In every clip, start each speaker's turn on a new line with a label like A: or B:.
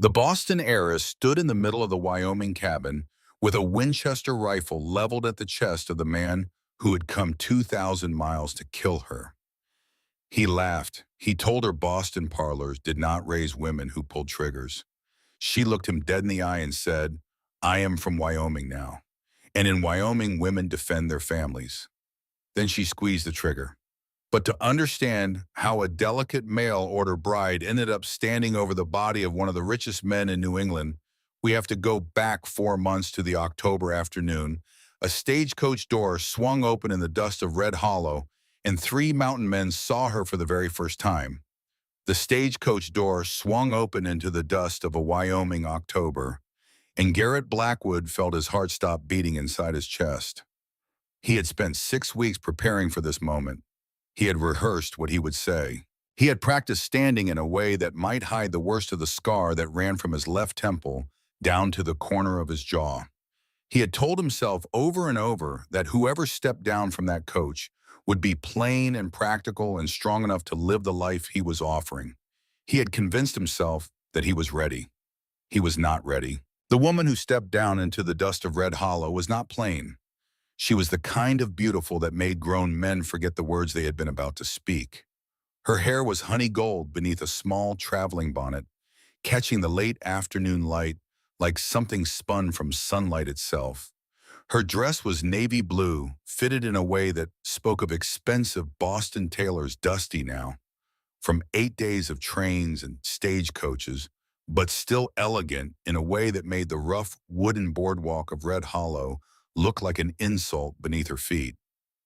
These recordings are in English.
A: The Boston heiress stood in the middle of the Wyoming cabin with a Winchester rifle leveled at the chest of the man who had come 2,000 miles to kill her. He laughed. He told her Boston parlors did not raise women who pulled triggers. She looked him dead in the eye and said, "I am from Wyoming now, and in Wyoming women defend their families." Then she squeezed the trigger. But to understand how a delicate mail-order bride ended up standing over the body of one of the richest men in New England, we have to go back 4 months to the October afternoon. A stagecoach door swung open in the dust of Red Hollow, and three mountain men saw her for the very first time. The stagecoach door swung open into the dust of a Wyoming October, and Garrett Blackwood felt his heart stop beating inside his chest. He had spent 6 weeks preparing for this moment. He had rehearsed what he would say. He had practiced standing in a way that might hide the worst of the scar that ran from his left temple down to the corner of his jaw. He had told himself over and over that whoever stepped down from that coach would be plain and practical and strong enough to live the life he was offering. He had convinced himself that he was ready. He was not ready. The woman who stepped down into the dust of Red Hollow was not plain. She was the kind of beautiful that made grown men forget the words they had been about to speak. Her hair was honey gold beneath a small traveling bonnet, catching the late afternoon light like something spun from sunlight itself. Her dress was navy blue, fitted in a way that spoke of expensive Boston tailors dusty now, from 8 days of trains and stagecoaches, but still elegant in a way that made the rough wooden boardwalk of Red Hollow look like an insult beneath her feet.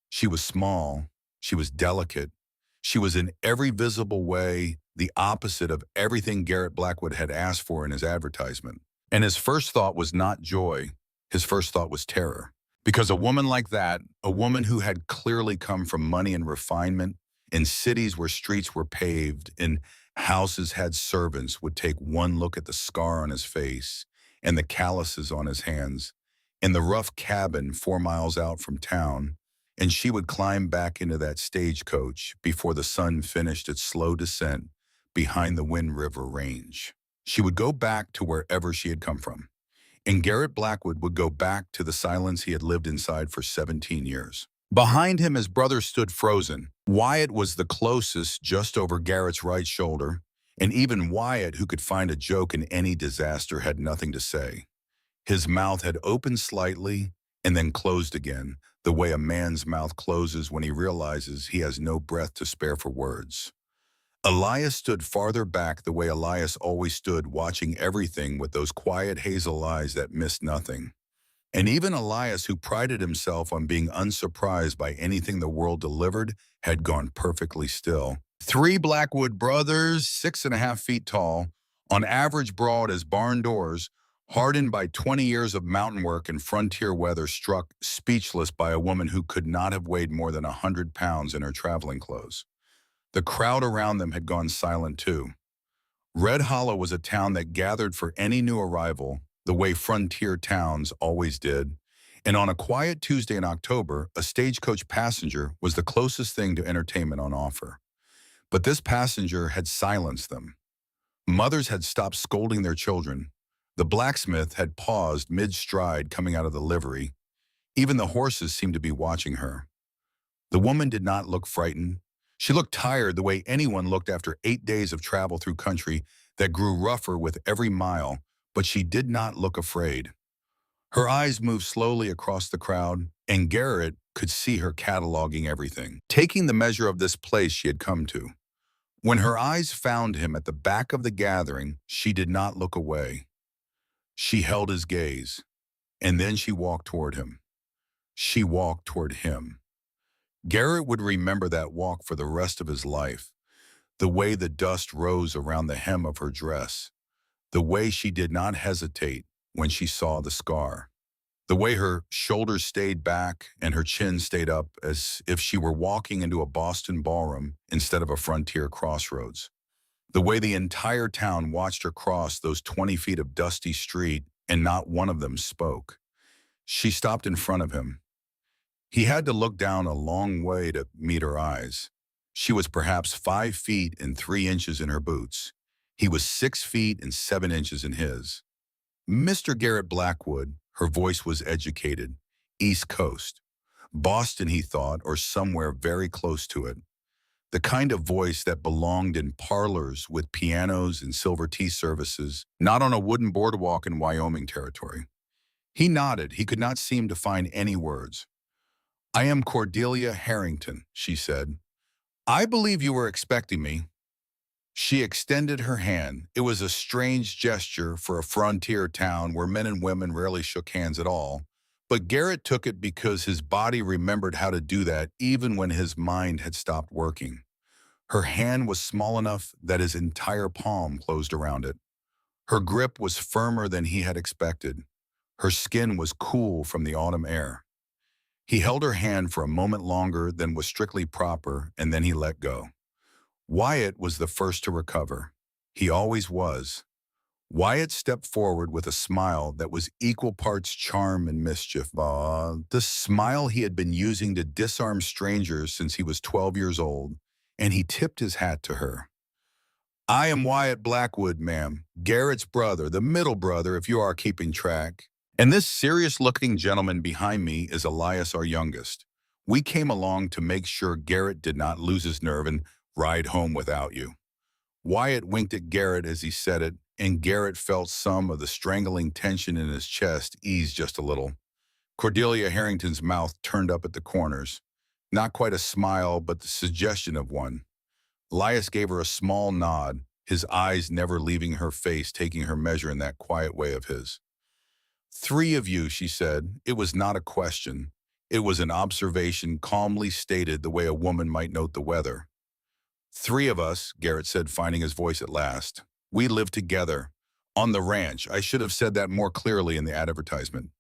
A: She was small, she was delicate, she was in every visible way the opposite of everything Garrett Blackwood had asked for in his advertisement. And his first thought was not joy, his first thought was terror. Because a woman like that, a woman who had clearly come from money and refinement, in cities where streets were paved and houses had servants, would take one look at the scar on his face and the calluses on his hands in the rough cabin 4 miles out from town, and she would climb back into that stagecoach before the sun finished its slow descent behind the Wind River Range. She would go back to wherever she had come from, and Garrett Blackwood would go back to the silence he had lived inside for 17 years. Behind him, his brother stood frozen. Wyatt was the closest, just over Garrett's right shoulder, and even Wyatt, who could find a joke in any disaster, had nothing to say. His mouth had opened slightly and then closed again, the way a man's mouth closes when he realizes he has no breath to spare for words. Elias stood farther back the way Elias always stood, watching everything with those quiet hazel eyes that missed nothing. And even Elias, who prided himself on being unsurprised by anything the world delivered, had gone perfectly still. Three Blackwood brothers, 6.5 feet tall, on average broad as barn doors, hardened by 20 years of mountain work and frontier weather, struck speechless by a woman who could not have weighed more than 100 pounds in her traveling clothes. The crowd around them had gone silent too. Red Hollow was a town that gathered for any new arrival, the way frontier towns always did, and on a quiet Tuesday in October, a stagecoach passenger was the closest thing to entertainment on offer. But this passenger had silenced them. Mothers had stopped scolding their children. The blacksmith had paused mid-stride coming out of the livery. Even the horses seemed to be watching her. The woman did not look frightened. She looked tired the way anyone looked after 8 days of travel through country that grew rougher with every mile, but she did not look afraid. Her eyes moved slowly across the crowd, and Garrett could see her cataloging everything, taking the measure of this place she had come to. When her eyes found him at the back of the gathering, she did not look away. She held his gaze, and then she walked toward him. She walked toward him. Garrett would remember that walk for the rest of his life, the way the dust rose around the hem of her dress, the way she did not hesitate when she saw the scar, the way her shoulders stayed back and her chin stayed up as if she were walking into a Boston ballroom instead of a frontier crossroads. The way the entire town watched her cross those 20 feet of dusty street and not one of them spoke. She stopped in front of him. He had to look down a long way to meet her eyes. She was perhaps 5 feet and 3 inches in her boots. He was 6 feet and 7 inches in his. Mr. Garrett Blackwood, her voice was educated. East Coast. Boston, he thought, or somewhere very close to it. The kind of voice that belonged in parlors with pianos and silver tea services, not on a wooden boardwalk in Wyoming territory. He nodded. He could not seem to find any words. "I am Cordelia Harrington," she said. "I believe you were expecting me." She extended her hand. It was a strange gesture for a frontier town where men and women rarely shook hands at all. But Garrett took it because his body remembered how to do that even when his mind had stopped working. Her hand was small enough that his entire palm closed around it. Her grip was firmer than he had expected. Her skin was cool from the autumn air. He held her hand for a moment longer than was strictly proper, and then he let go. Wyatt was the first to recover. He always was. Wyatt stepped forward with a smile that was equal parts charm and mischief. The smile he had been using to disarm strangers since he was 12 years old, and he tipped his hat to her. "I am Wyatt Blackwood, ma'am, Garrett's brother, the middle brother, if you are keeping track. And this serious-looking gentleman behind me is Elias, our youngest. We came along to make sure Garrett did not lose his nerve and ride home without you." Wyatt winked at Garrett as he said it, and Garrett felt some of the strangling tension in his chest ease just a little. Cordelia Harrington's mouth turned up at the corners. Not quite a smile, but the suggestion of one. Elias gave her a small nod, his eyes never leaving her face, taking her measure in that quiet way of his. "Three of you," she said. It was not a question. It was an observation calmly stated the way a woman might note the weather. "Three of us," Garrett said, finding his voice at last. "We live together. On the ranch. I should have said that more clearly in the advertisement.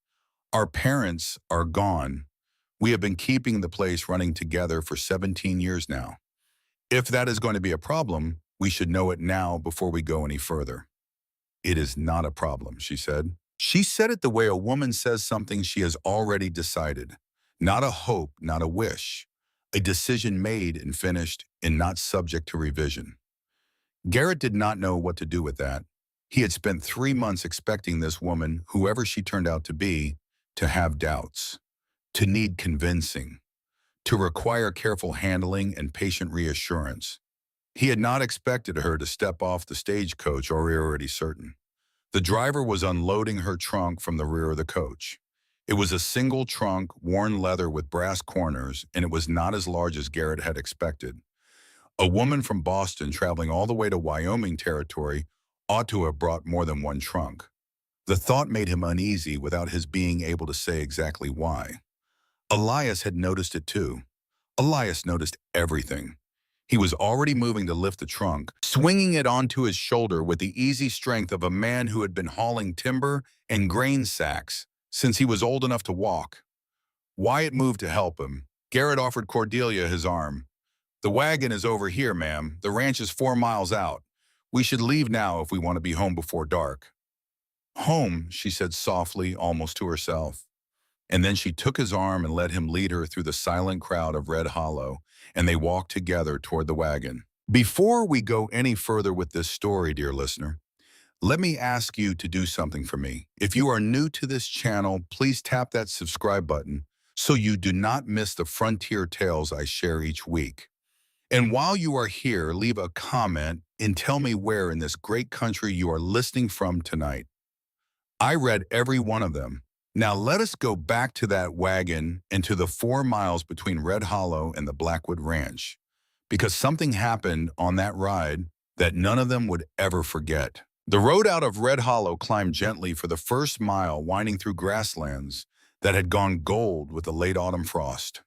A: Our parents are gone. We have been keeping the place running together for 17 years now. If that is going to be a problem, we should know it now before we go any further." "It is not a problem," she said. She said it the way a woman says something she has already decided. Not a hope, not a wish. A decision made and finished and not subject to revision. Garrett did not know what to do with that. He had spent 3 months expecting this woman, whoever she turned out to be, to have doubts, to need convincing, to require careful handling and patient reassurance. He had not expected her to step off the stagecoach already certain. The driver was unloading her trunk from the rear of the coach. It was a single trunk, worn leather with brass corners, and it was not as large as Garrett had expected. A woman from Boston traveling all the way to Wyoming territory ought to have brought more than one trunk. The thought made him uneasy without his being able to say exactly why. Elias had noticed it too. Elias noticed everything. He was already moving to lift the trunk, swinging it onto his shoulder with the easy strength of a man who had been hauling timber and grain sacks since he was old enough to walk. Wyatt moved to help him. Garrett offered Cordelia his arm. "The wagon is over here, ma'am. The ranch is 4 miles out. We should leave now if we want to be home before dark." "Home," she said softly, almost to herself. And then she took his arm and let him lead her through the silent crowd of Red Hollow, and they walked together toward the wagon. Before we go any further with this story, dear listener, let me ask you to do something for me. If you are new to this channel, please tap that subscribe button so you do not miss the frontier tales I share each week. And while you are here, leave a comment and tell me where in this great country you are listening from tonight. I read every one of them. Now let us go back to that wagon and to the 4 miles between Red Hollow and the Blackwood Ranch, because something happened on that ride that none of them would ever forget. The road out of Red Hollow climbed gently for the first mile, winding through grasslands that had gone gold with the late autumn frost.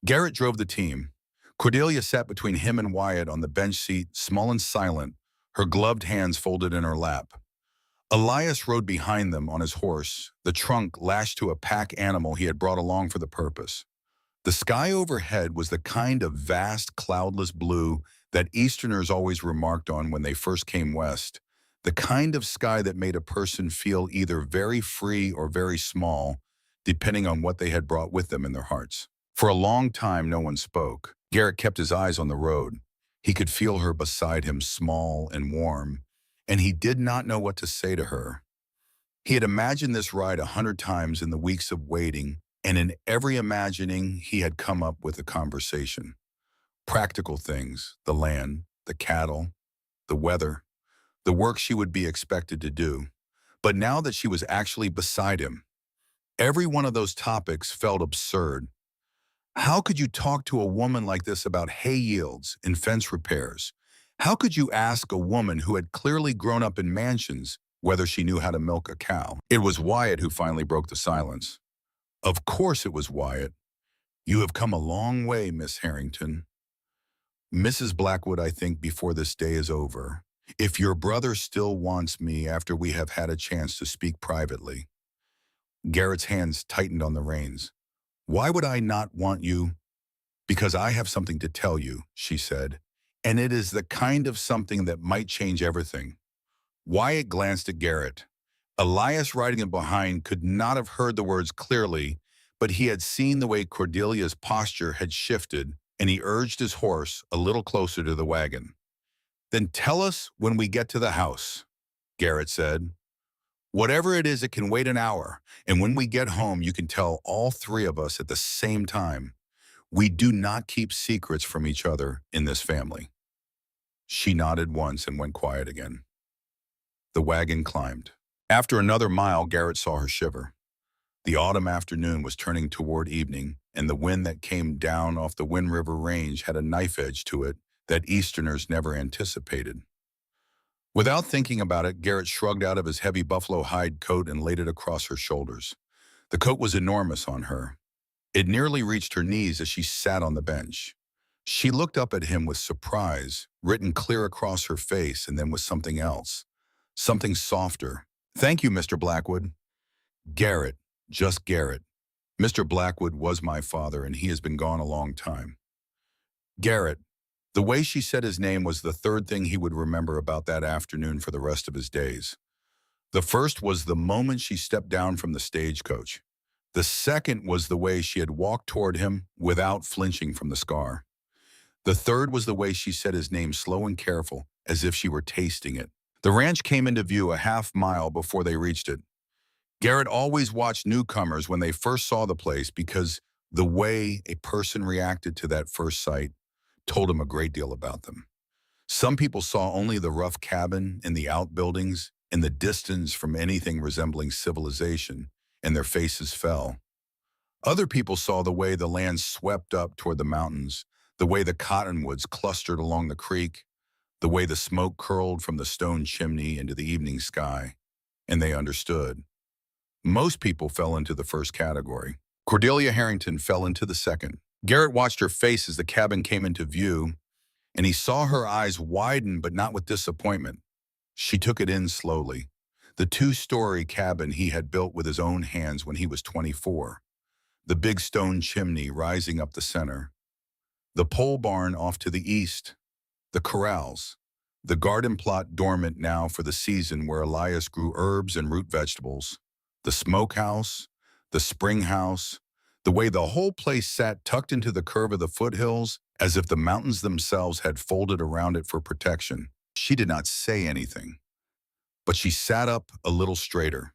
A: Garrett drove the team. Cordelia sat between him and Wyatt on the bench seat, small and silent, her gloved hands folded in her lap. Elias rode behind them on his horse, the trunk lashed to a pack animal he had brought along for the purpose. The sky overhead was the kind of vast, cloudless blue that Easterners always remarked on when they first came west, the kind of sky that made a person feel either very free or very small, depending on what they had brought with them in their hearts. For a long time, no one spoke. Garrett kept his eyes on the road. He could feel her beside him, small and warm, and he did not know what to say to her. He had imagined this ride 100 times in the weeks of waiting, and in every imagining he had come up with a conversation. Practical things, the land, the cattle, the weather, the work she would be expected to do. But now that she was actually beside him, every one of those topics felt absurd. How could you talk to a woman like this about hay yields and fence repairs? How could you ask a woman who had clearly grown up in mansions whether she knew how to milk a cow? It was Wyatt who finally broke the silence. Of course it was Wyatt. You have come a long way, Miss Harrington. Mrs. Blackwood, I think before this day is over, if your brother still wants me after we have had a chance to speak privately. Garrett's hands tightened on the reins. Why would I not want you? Because I have something to tell you, she said, and it is the kind of something that might change everything. Wyatt glanced at Garrett. Elias riding him behind could not have heard the words clearly, but he had seen the way Cordelia's posture had shifted, and he urged his horse a little closer to the wagon. Then tell us when we get to the house, Garrett said. Whatever it is, it can wait an hour, and when we get home, you can tell all three of us at the same time. We do not keep secrets from each other in this family. She nodded once and went quiet again. The wagon climbed. After another mile, Garrett saw her shiver. The autumn afternoon was turning toward evening, and the wind that came down off the Wind River Range had a knife edge to it that Easterners never anticipated. Without thinking about it, Garrett shrugged out of his heavy buffalo hide coat and laid it across her shoulders. The coat was enormous on her. It nearly reached her knees as she sat on the bench. She looked up at him with surprise, written clear across her face, and then with something else, something softer. Thank you, Mr. Blackwood. Garrett, just Garrett. Mr. Blackwood was my father, and he has been gone a long time. Garrett. The way she said his name was the third thing he would remember about that afternoon for the rest of his days. The first was the moment she stepped down from the stagecoach. The second was the way she had walked toward him without flinching from the scar. The third was the way she said his name slow and careful, as if she were tasting it. The ranch came into view a half-mile before they reached it. Garrett always watched newcomers when they first saw the place because the way a person reacted to that first sight told him a great deal about them. Some people saw only the rough cabin and the outbuildings and the distance from anything resembling civilization, and their faces fell. Other people saw the way the land swept up toward the mountains, the way the cottonwoods clustered along the creek, the way the smoke curled from the stone chimney into the evening sky, and they understood. Most people fell into the first category. Cordelia Harrington fell into the second. Garrett watched her face as the cabin came into view, and he saw her eyes widen but not with disappointment. She took it in slowly. The two-story cabin he had built with his own hands when he was 24. The big stone chimney rising up the center. The pole barn off to the east. The corrals. The garden plot dormant now for the season where Elias grew herbs and root vegetables. The smokehouse. The spring house. The way the whole place sat tucked into the curve of the foothills, as if the mountains themselves had folded around it for protection. She did not say anything, but she sat up a little straighter.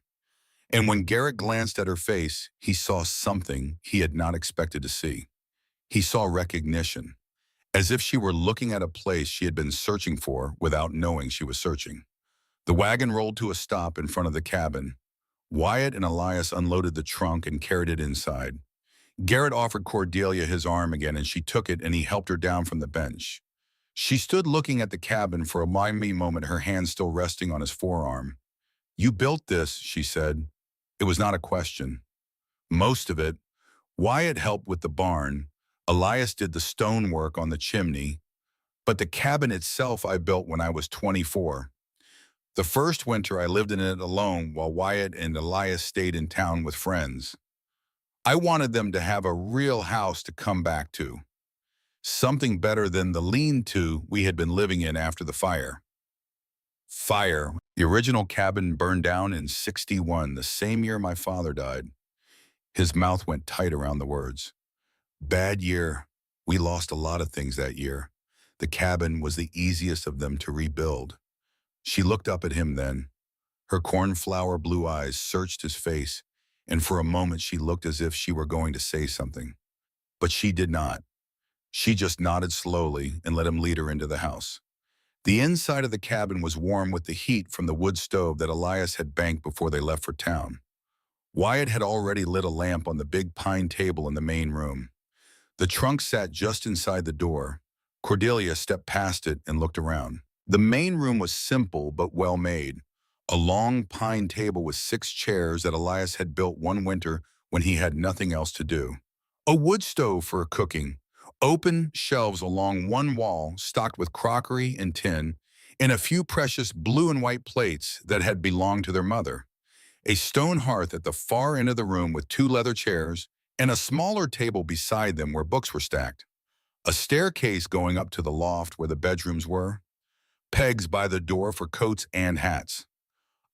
A: And when Garrett glanced at her face, he saw something he had not expected to see. He saw recognition, as if she were looking at a place she had been searching for without knowing she was searching. The wagon rolled to a stop in front of the cabin. Wyatt and Elias unloaded the trunk and carried it inside. Garrett offered Cordelia his arm again, and she took it, and he helped her down from the bench. She stood looking at the cabin for a moment, her hand still resting on his forearm. You built this, she said. It was not a question. Most of it. Wyatt helped with the barn. Elias did the stonework on the chimney. But the cabin itself I built when I was 24. The first winter I lived in it alone while Wyatt and Elias stayed in town with friends. I wanted them to have a real house to come back to. Something better than the lean-to we had been living in after the fire. Fire. The original cabin burned down in '61, the same year my father died. His mouth went tight around the words. Bad year. We lost a lot of things that year. The cabin was the easiest of them to rebuild. She looked up at him then. Her cornflower blue eyes searched his face, and for a moment she looked as if she were going to say something. But she did not. She just nodded slowly and let him lead her into the house. The inside of the cabin was warm with the heat from the wood stove that Elias had banked before they left for town. Wyatt had already lit a lamp on the big pine table in the main room. The trunk sat just inside the door. Cordelia stepped past it and looked around. The main room was simple but well made. A long pine table with 6 chairs that Elias had built one winter when he had nothing else to do. A wood stove for cooking. Open shelves along one wall stocked with crockery and tin, and a few precious blue and white plates that had belonged to their mother. A stone hearth at the far end of the room with 2 leather chairs, and a smaller table beside them where books were stacked. A staircase going up to the loft where the bedrooms were. Pegs by the door for coats and hats.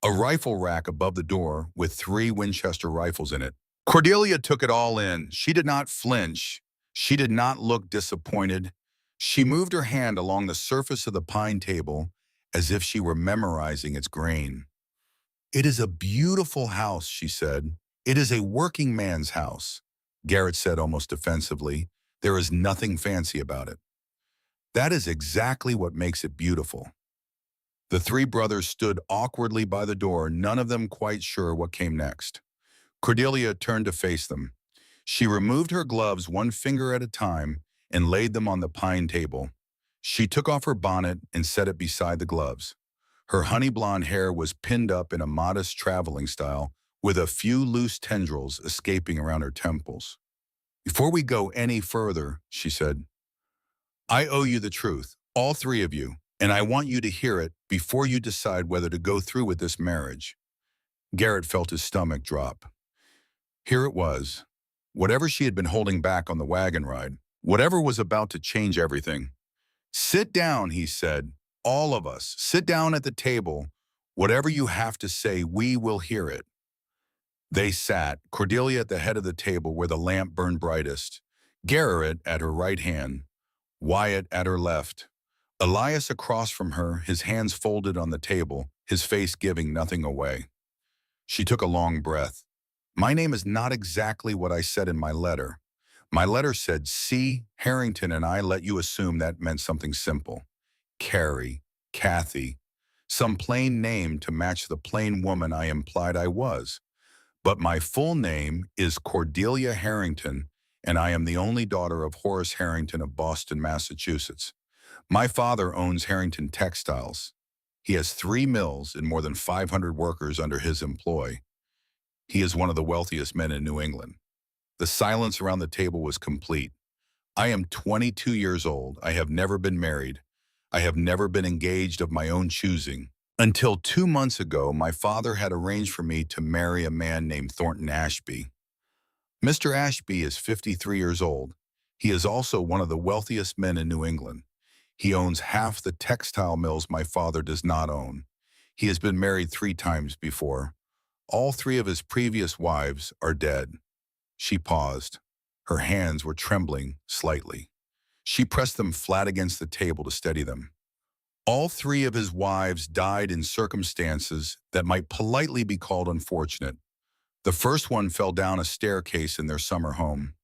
A: A rifle rack above the door with 3 Winchester rifles in it. Cordelia took it all in. She did not flinch. She did not look disappointed. She moved her hand along the surface of the pine table as if she were memorizing its grain. "It is a beautiful house," she said. "It is a working man's house." Garrett said almost defensively, "There is nothing fancy about it." "That is exactly what makes it beautiful." The 3 brothers stood awkwardly by the door, none of them quite sure what came next. Cordelia turned to face them. She removed her gloves 1 finger at a time and laid them on the pine table. She took off her bonnet and set it beside the gloves. Her honey blonde hair was pinned up in a modest traveling style, with a few loose tendrils escaping around her temples. "Before we go any further," she said, "I owe you the truth, all 3 of you, and I want you to hear it before you decide whether to go through with this marriage." Garrett felt his stomach drop. Here it was. Whatever she had been holding back on the wagon ride, whatever was about to change everything. "Sit down," he said. "All of us, sit down at the table. Whatever you have to say, we will hear it." They sat, Cordelia at the head of the table where the lamp burned brightest, Garrett at her right hand, Wyatt at her left, Elias across from her, his hands folded on the table, his face giving nothing away. She took a long breath. "My name is not exactly what I said in my letter. My letter said, C. Harrington, and I let you assume that meant something simple. Carrie, Kathy, some plain name to match the plain woman I implied I was. But my full name is Cordelia Harrington, and I am the only daughter of Horace Harrington of Boston, Massachusetts. My father owns Harrington Textiles. He has 3 mills and more than 500 workers under his employ. He is one of the wealthiest men in New England." The silence around the table was complete. "I am 22 years old. I have never been married. I have never been engaged of my own choosing. Until 2 months ago, my father had arranged for me to marry a man named Thornton Ashby. Mr. Ashby is 53 years old. He is also one of the wealthiest men in New England. He owns half the textile mills my father does not own. He has been married 3 times before. All 3 of his previous wives are dead." She paused. Her hands were trembling slightly. She pressed them flat against the table to steady them. "All 3 of his wives died in circumstances that might politely be called unfortunate. The first one fell down a staircase in their summer home.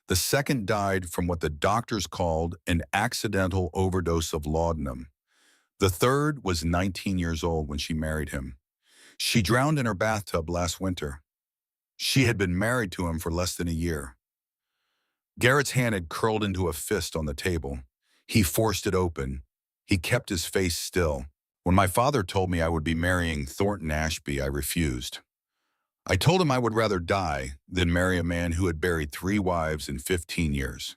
A: The second died from what the doctors called an accidental overdose of laudanum. The third was 19 years old when she married him. She drowned in her bathtub last winter. She had been married to him for less than a year." Garrett's hand had curled into a fist on the table. He forced it open. He kept his face still. "When my father told me I would be marrying Thornton Ashby, I refused. I told him I would rather die than marry a man who had buried 3 wives in 15 years.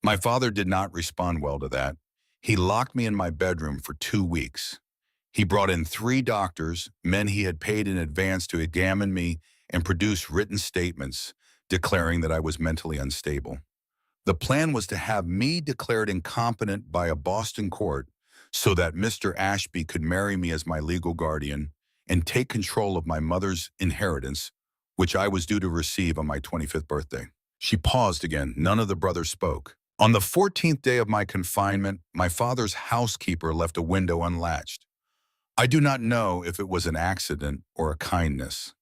A: My father did not respond well to that. He locked me in my bedroom for 2 weeks. He brought in 3 doctors, men he had paid in advance to examine me and produce written statements declaring that I was mentally unstable. The plan was to have me declared incompetent by a Boston court so that Mr. Ashby could marry me as my legal guardian and take control of my mother's inheritance, which I was due to receive on my 25th birthday." She paused again. None of the brothers spoke. On the 14th day of my confinement, my father's housekeeper left a window unlatched. I do not know if it was an accident or a kindness.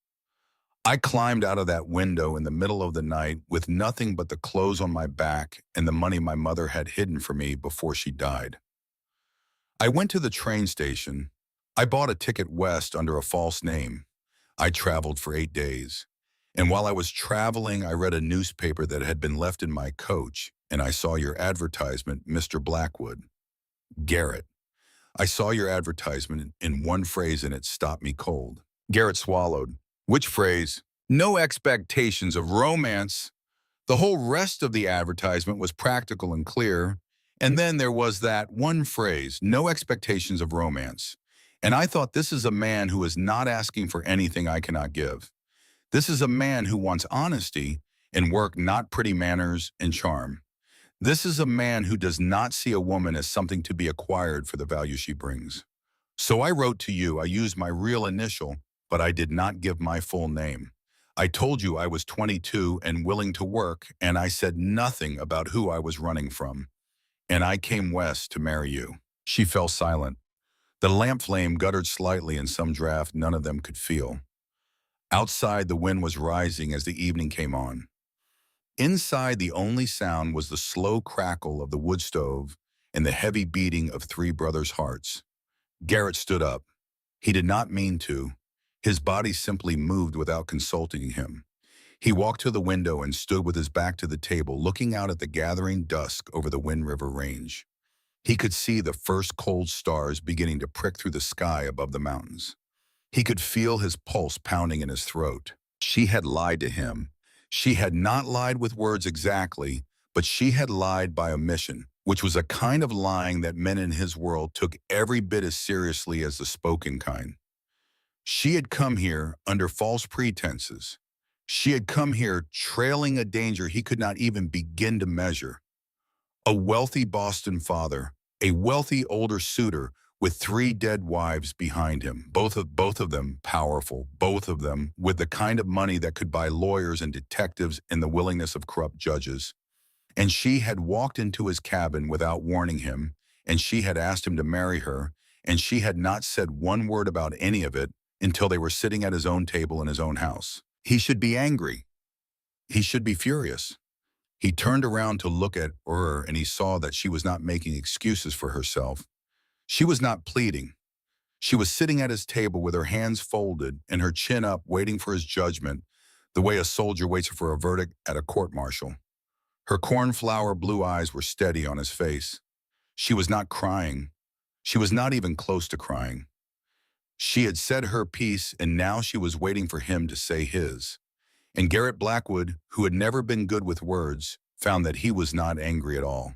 A: I climbed out of that window in the middle of the night with nothing but the clothes on my back and the money my mother had hidden for me before she died. I went to the train station. I bought a ticket west under a false name. I traveled for 8 days. And while I was traveling, I read a newspaper that had been left in my coach, and I saw your advertisement, Mr. Blackwood. Garrett. I saw your advertisement in one phrase and it stopped me cold. Garrett swallowed. Which phrase? No expectations of romance. The whole rest of the advertisement was practical and clear. And then there was that one phrase, no expectations of romance. And I thought, this is a man who is not asking for anything I cannot give. This is a man who wants honesty and work, not pretty manners and charm. This is a man who does not see a woman as something to be acquired for the value she brings. So I wrote to you. I used my real initial, but I did not give my full name. I told you I was 22 and willing to work, and I said nothing about who I was running from. And I came west to marry you. She fell silent. The lamp flame guttered slightly in some draft none of them could feel. Outside, the wind was rising as the evening came on. Inside, the only sound was the slow crackle of the wood stove and the heavy beating of three brothers' hearts. Garrett stood up. He did not mean to. His body simply moved without consulting him. He walked to the window and stood with his back to the table, looking out at the gathering dusk over the Wind River Range. He could see the first cold stars beginning to prick through the sky above the mountains. He could feel his pulse pounding in his throat. She had lied to him. She had not lied with words exactly, but she had lied by omission, which was a kind of lying that men in his world took every bit as seriously as the spoken kind. She had come here under false pretenses. She had come here trailing a danger he could not even begin to measure. A wealthy Boston father, a wealthy older suitor with three dead wives behind him, both of them powerful, both of them with the kind of money that could buy lawyers and detectives and the willingness of corrupt judges. And she had walked into his cabin without warning him, and she had asked him to marry her, and she had not said one word about any of it until they were sitting at his own table in his own house. He should be angry. He should be furious. He turned around to look at her, and he saw that she was not making excuses for herself. She was not pleading. She was sitting at his table with her hands folded and her chin up, waiting for his judgment, the way a soldier waits for a verdict at a court-martial. Her cornflower blue eyes were steady on his face. She was not crying. She was not even close to crying. She had said her piece, and now she was waiting for him to say his. And Garrett Blackwood, who had never been good with words, found that he was not angry at all.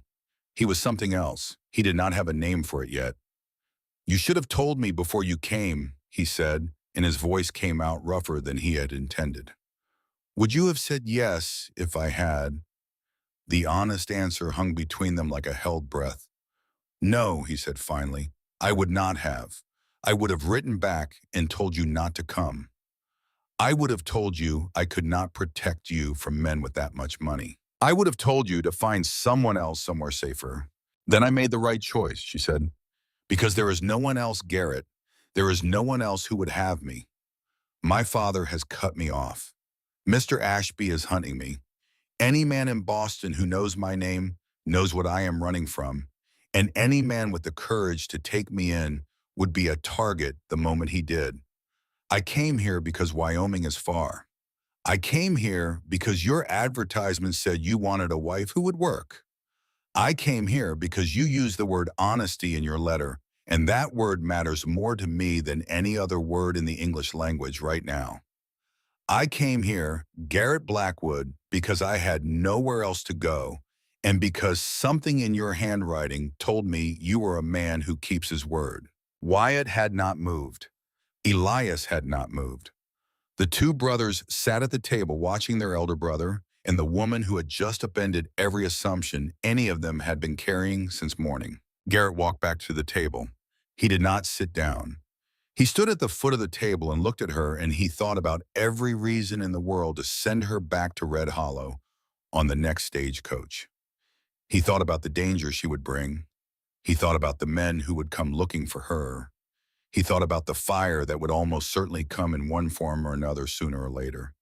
A: He was something else. He did not have a name for it yet. You should have told me before you came, he said, and his voice came out rougher than he had intended. Would you have said yes if I had? The honest answer hung between them like a held breath. No, he said finally, I would not have. I would have written back and told you not to come. I would have told you I could not protect you from men with that much money. I would have told you to find someone else somewhere safer. Then I made the right choice, she said, because there is no one else, Garrett. There is no one else who would have me. My father has cut me off. Mr. Ashby is hunting me. Any man in Boston who knows my name knows what I am running from, and any man with the courage to take me in would be a target the moment he did. I came here because Wyoming is far. I came here because your advertisement said you wanted a wife who would work. I came here because you used the word honesty in your letter, and that word matters more to me than any other word in the English language right now. I came here, Garrett Blackwood, because I had nowhere else to go, and because something in your handwriting told me you were a man who keeps his word. Wyatt had not moved. Elias had not moved. The two brothers sat at the table watching their elder brother and the woman who had just upended every assumption any of them had been carrying since morning. Garrett walked back to the table. He did not sit down. He stood at the foot of the table and looked at her, and he thought about every reason in the world to send her back to Red Hollow on the next stagecoach. He thought about the danger she would bring. He thought about the men who would come looking for her. He thought about the fire that would almost certainly come in one form or another sooner or later.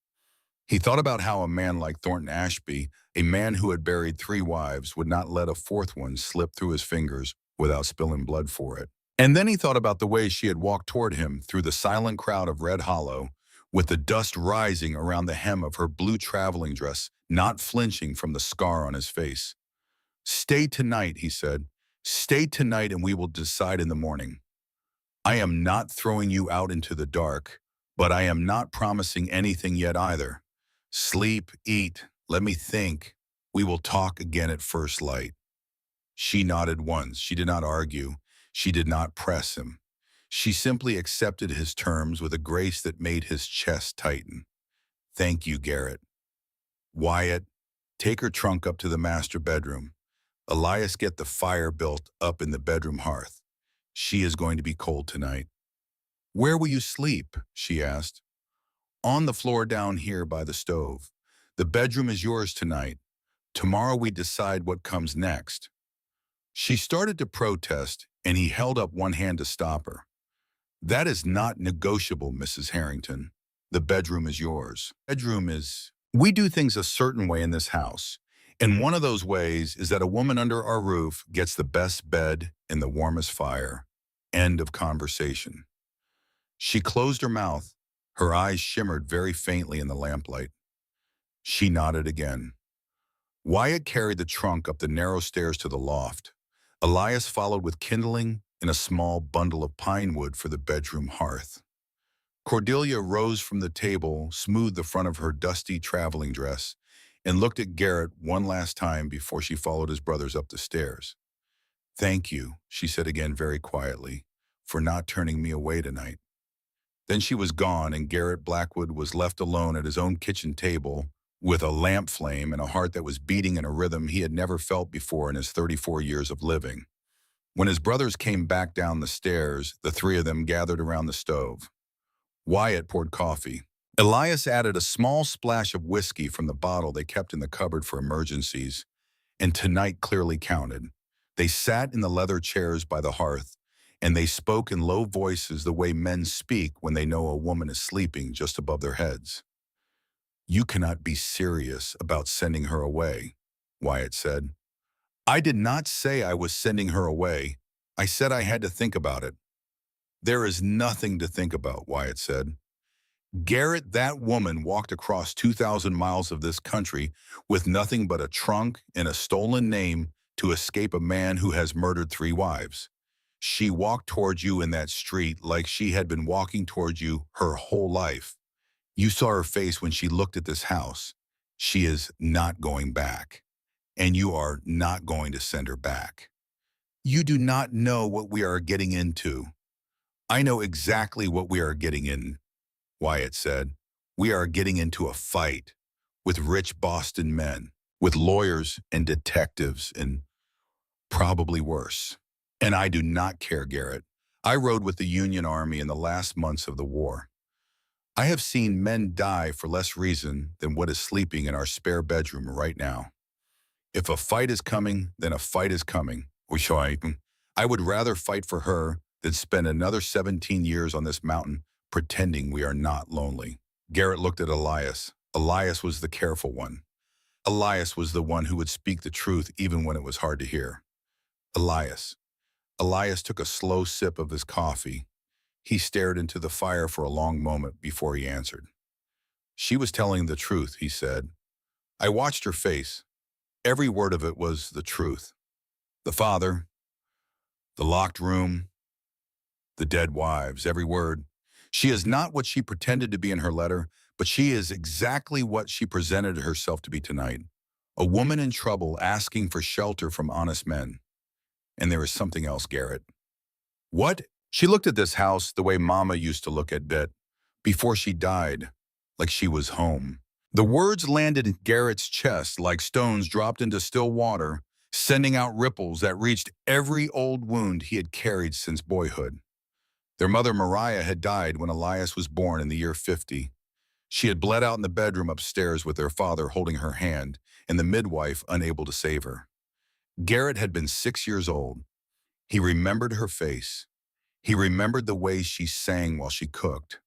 A: He thought about how a man like Thornton Ashby, a man who had buried 3 wives, would not let a fourth one slip through his fingers without spilling blood for it. And then he thought about the way she had walked toward him through the silent crowd of Red Hollow, with the dust rising around the hem of her blue traveling dress, not flinching from the scar on his face. "Stay tonight," he said. "Stay tonight and we will decide in the morning. I am not throwing you out into the dark, but I am not promising anything yet either. Sleep, eat, let me think. We will talk again at first light." She nodded once. She did not argue. She did not press him. She simply accepted his terms with a grace that made his chest tighten. "Thank you, Garrett." "Wyatt, take her trunk up to the master bedroom. Elias, get the fire built up in the bedroom hearth. She is going to be cold tonight." "Where will you sleep?" she asked. "On the floor down here by the stove. The bedroom is yours tonight. Tomorrow we decide what comes next." She started to protest, and he held up one hand to stop her. "That is not negotiable, Mrs. Harrington. The bedroom is yours. We do things a certain way in this house, and one of those ways is that a woman under our roof gets the best bed and the warmest fire. End of conversation." She closed her mouth. Her eyes shimmered very faintly in the lamplight. She nodded again. Wyatt carried the trunk up the narrow stairs to the loft. Elias followed with kindling and a small bundle of pine wood for the bedroom hearth. Cordelia rose from the table, smoothed the front of her dusty traveling dress, and looked at Garrett one last time before she followed his brothers up the stairs. "Thank you," she said again very quietly, "for not turning me away tonight." Then she was gone, and Garrett Blackwood was left alone at his own kitchen table with a lamp flame and a heart that was beating in a rhythm he had never felt before in his 34 years of living. When his brothers came back down the stairs, the three of them gathered around the stove. Wyatt poured coffee. Elias added a small splash of whiskey from the bottle they kept in the cupboard for emergencies, and tonight clearly counted. They sat in the leather chairs by the hearth, and they spoke in low voices the way men speak when they know a woman is sleeping just above their heads. "You cannot be serious about sending her away," Wyatt said. "I did not say I was sending her away. I said I had to think about it." "There is nothing to think about," Wyatt said. "Garrett, that woman walked across 2,000 miles of this country with nothing but a trunk and a stolen name to escape a man who has murdered 3 wives. She walked towards you in that street like she had been walking towards you her whole life. You saw her face when she looked at this house. She is not going back, and you are not going to send her back. You do not know what we are getting into." "I know exactly what we are getting in," Wyatt said. "We are getting into a fight with rich Boston men, with lawyers and detectives, and probably worse. And I do not care, Garrett. I rode with the Union Army in the last months of the war. I have seen men die for less reason than what is sleeping in our spare bedroom right now. If a fight is coming, then a fight is coming. I would rather fight for her than spend another 17 years on this mountain pretending we are not lonely." Garrett looked at Elias. Elias was the careful one. Elias was the one who would speak the truth even when it was hard to hear. Elias. Elias took a slow sip of his coffee. He stared into the fire for a long moment before he answered. "She was telling the truth," he said. "I watched her face. Every word of it was the truth. The father, the locked room, the dead wives, every word. She is not what she pretended to be in her letter, but she is exactly what she presented herself to be tonight. A woman in trouble asking for shelter from honest men. And there is something else, Garrett." "What?" She looked at this house the way Mama used to look at Bet before she died, like she was home. The words landed in Garrett's chest like stones dropped into still water, sending out ripples that reached every old wound he had carried since boyhood. Their mother Mariah had died when Elias was born in the year 50. She had bled out in the bedroom upstairs with their father holding her hand and the midwife unable to save her. Garrett had been 6 years old. He remembered her face. He remembered the way she sang while she cooked.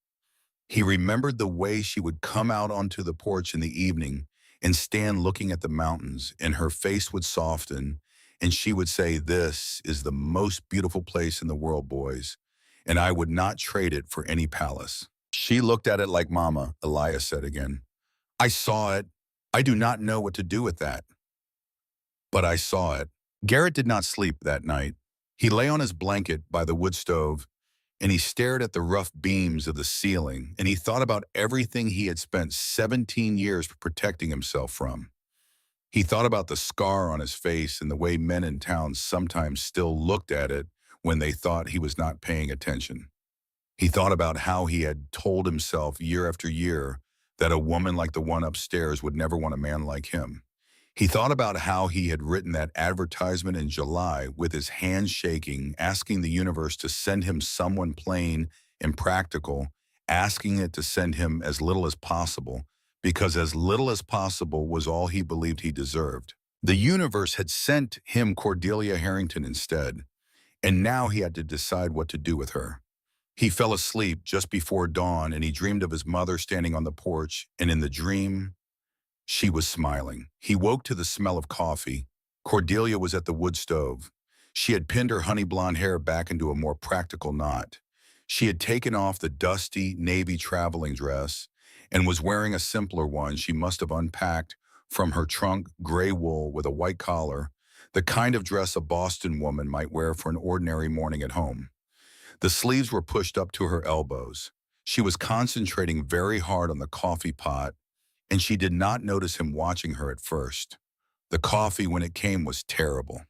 A: He remembered the way she would come out onto the porch in the evening and stand looking at the mountains, and her face would soften, and she would say, "This is the most beautiful place in the world, boys, and I would not trade it for any palace." She looked at it like Mama, Elias said again. "I saw it. I do not know what to do with that, but I saw it." Garrett did not sleep that night. He lay on his blanket by the wood stove, and he stared at the rough beams of the ceiling, and he thought about everything he had spent 17 years protecting himself from. He thought about the scar on his face and the way men in town sometimes still looked at it when they thought he was not paying attention. He thought about how he had told himself year after year that a woman like the one upstairs would never want a man like him. He thought about how he had written that advertisement in July with his hands shaking, asking the universe to send him someone plain and practical, asking it to send him as little as possible, because as little as possible was all he believed he deserved. The universe had sent him Cordelia Harrington instead, and now he had to decide what to do with her. He fell asleep just before dawn, and he dreamed of his mother standing on the porch, and in the dream, she was smiling. He woke to the smell of coffee. Cordelia was at the wood stove. She had pinned her honey blonde hair back into a more practical knot. She had taken off the dusty navy traveling dress and was wearing a simpler one she must have unpacked from her trunk, gray wool with a white collar, the kind of dress a Boston woman might wear for an ordinary morning at home. The sleeves were pushed up to her elbows. She was concentrating very hard on the coffee pot, and she did not notice him watching her at first. The coffee, when it came, was terrible.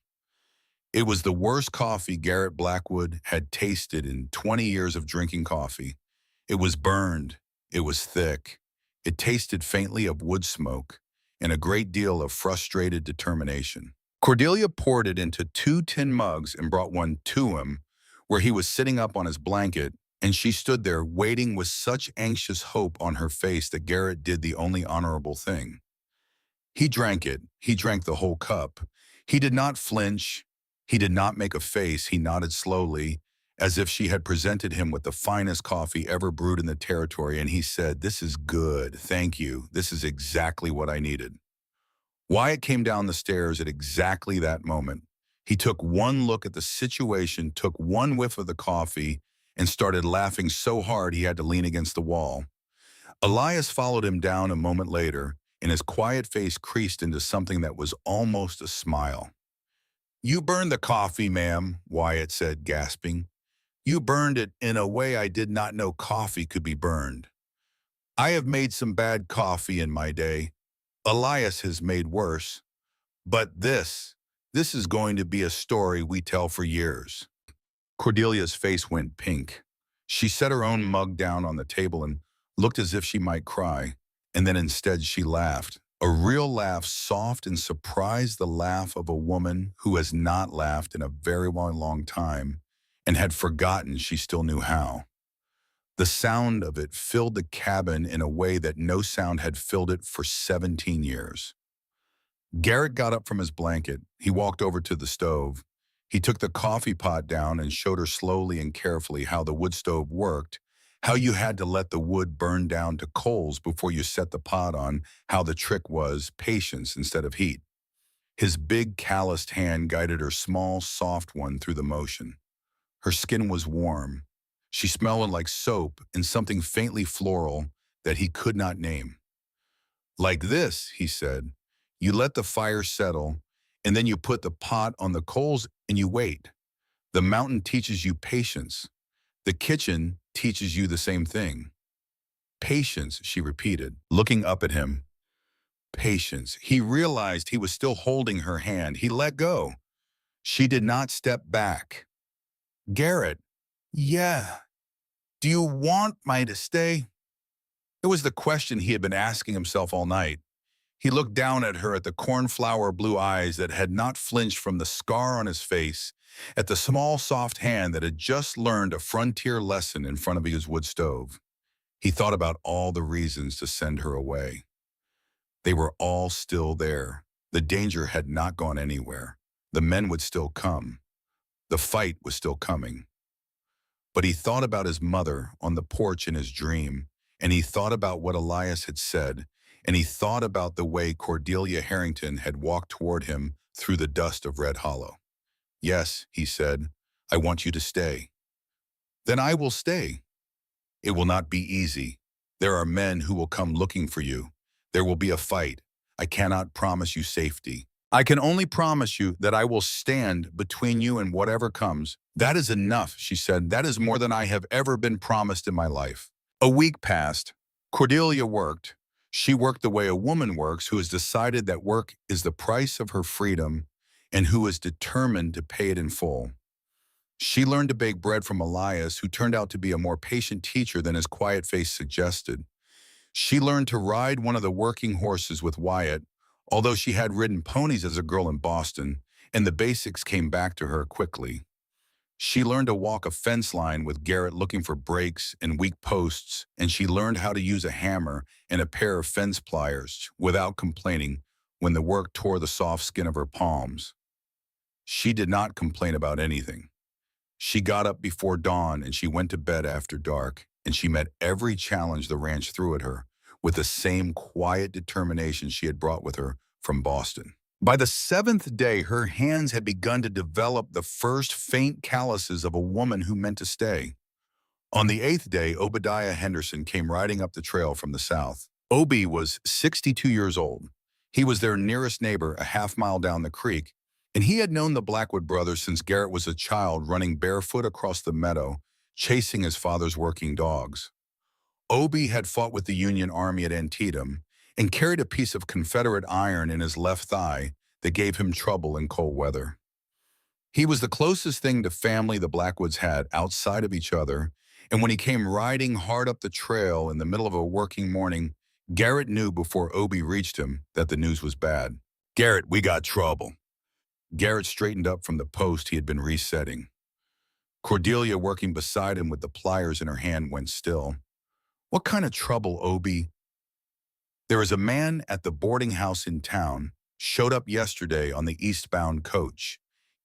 A: It was the worst coffee Garrett Blackwood had tasted in 20 years of drinking coffee. It was burned. It was thick. It tasted faintly of wood smoke and a great deal of frustrated determination. Cordelia poured it into 2 tin mugs and brought one to him, where he was sitting up on his blanket, and she stood there waiting with such anxious hope on her face that Garrett did the only honorable thing. He drank it. He drank the whole cup. He did not flinch. He did not make a face. He nodded slowly, as if she had presented him with the finest coffee ever brewed in the territory, and he said, "This is good. Thank you. This is exactly what I needed." Wyatt came down the stairs at exactly that moment. He took one look at the situation, took one whiff of the coffee, and started laughing so hard he had to lean against the wall. Elias followed him down a moment later, and his quiet face creased into something that was almost a smile. "You burned the coffee, ma'am," Wyatt said, gasping. "You burned it in a way I did not know coffee could be burned. I have made some bad coffee in my day. Elias has made worse. But this is going to be a story we tell for years." Cordelia's face went pink. She set her own mug down on the table and looked as if she might cry, and then instead she laughed. A real laugh, soft and surprised, the laugh of a woman who has not laughed in a very long time and had forgotten she still knew how. The sound of it filled the cabin in a way that no sound had filled it for 17 years. Garrett got up from his blanket. He walked over to the stove. He took the coffee pot down and showed her slowly and carefully how the wood stove worked, how you had to let the wood burn down to coals before you set the pot on, how the trick was patience instead of heat. His big calloused hand guided her small, soft one through the motion. Her skin was warm. She smelled like soap and something faintly floral that he could not name. "Like this," he said. "You let the fire settle, and then you put the pot on the coals and you wait. The mountain teaches you patience. The kitchen teaches you the same thing." "Patience," she repeated, looking up at him. Patience. He realized he was still holding her hand. He let go. She did not step back. "Garrett, yeah. Do you want me to stay?" It was the question he had been asking himself all night. He looked down at her, at the cornflower blue eyes that had not flinched from the scar on his face, at the small soft hand that had just learned a frontier lesson in front of his wood stove. He thought about all the reasons to send her away. They were all still there. The danger had not gone anywhere. The men would still come. The fight was still coming. But he thought about his mother on the porch in his dream, and he thought about what Elias had said, and he thought about the way Cordelia Harrington had walked toward him through the dust of Red Hollow. "Yes," he said, "I want you to stay." "Then I will stay." "It will not be easy. There are men who will come looking for you. There will be a fight. I cannot promise you safety. I can only promise you that I will stand between you and whatever comes." "That is enough," she said. "That is more than I have ever been promised in my life." A week passed. Cordelia worked. She worked the way a woman works who has decided that work is the price of her freedom and who is determined to pay it in full. She learned to bake bread from Elias, who turned out to be a more patient teacher than his quiet face suggested. She learned to ride one of the working horses with Wyatt, although she had ridden ponies as a girl in Boston, and the basics came back to her quickly. She learned to walk a fence line with Garrett looking for breaks and weak posts, and she learned how to use a hammer and a pair of fence pliers without complaining when the work tore the soft skin of her palms. She did not complain about anything. She got up before dawn and she went to bed after dark, and she met every challenge the ranch threw at her with the same quiet determination she had brought with her from Boston. By the seventh day, her hands had begun to develop the first faint calluses of a woman who meant to stay. On the eighth day, Obadiah Henderson came riding up the trail from the south. Obie was 62 years old. He was their nearest neighbor a half-mile down the creek, and he had known the Blackwood brothers since Garrett was a child running barefoot across the meadow, chasing his father's working dogs. Obie had fought with the Union Army at Antietam and carried a piece of Confederate iron in his left thigh that gave him trouble in cold weather. He was the closest thing to family the Blackwoods had outside of each other, and when he came riding hard up the trail in the middle of a working morning, Garrett knew before Obie reached him that the news was bad. "Garrett, we got trouble." Garrett straightened up from the post he had been resetting. Cordelia, working beside him with the pliers in her hand, went still. "What kind of trouble, Obie?" "There is a man at the boarding house in town, showed up yesterday on the eastbound coach.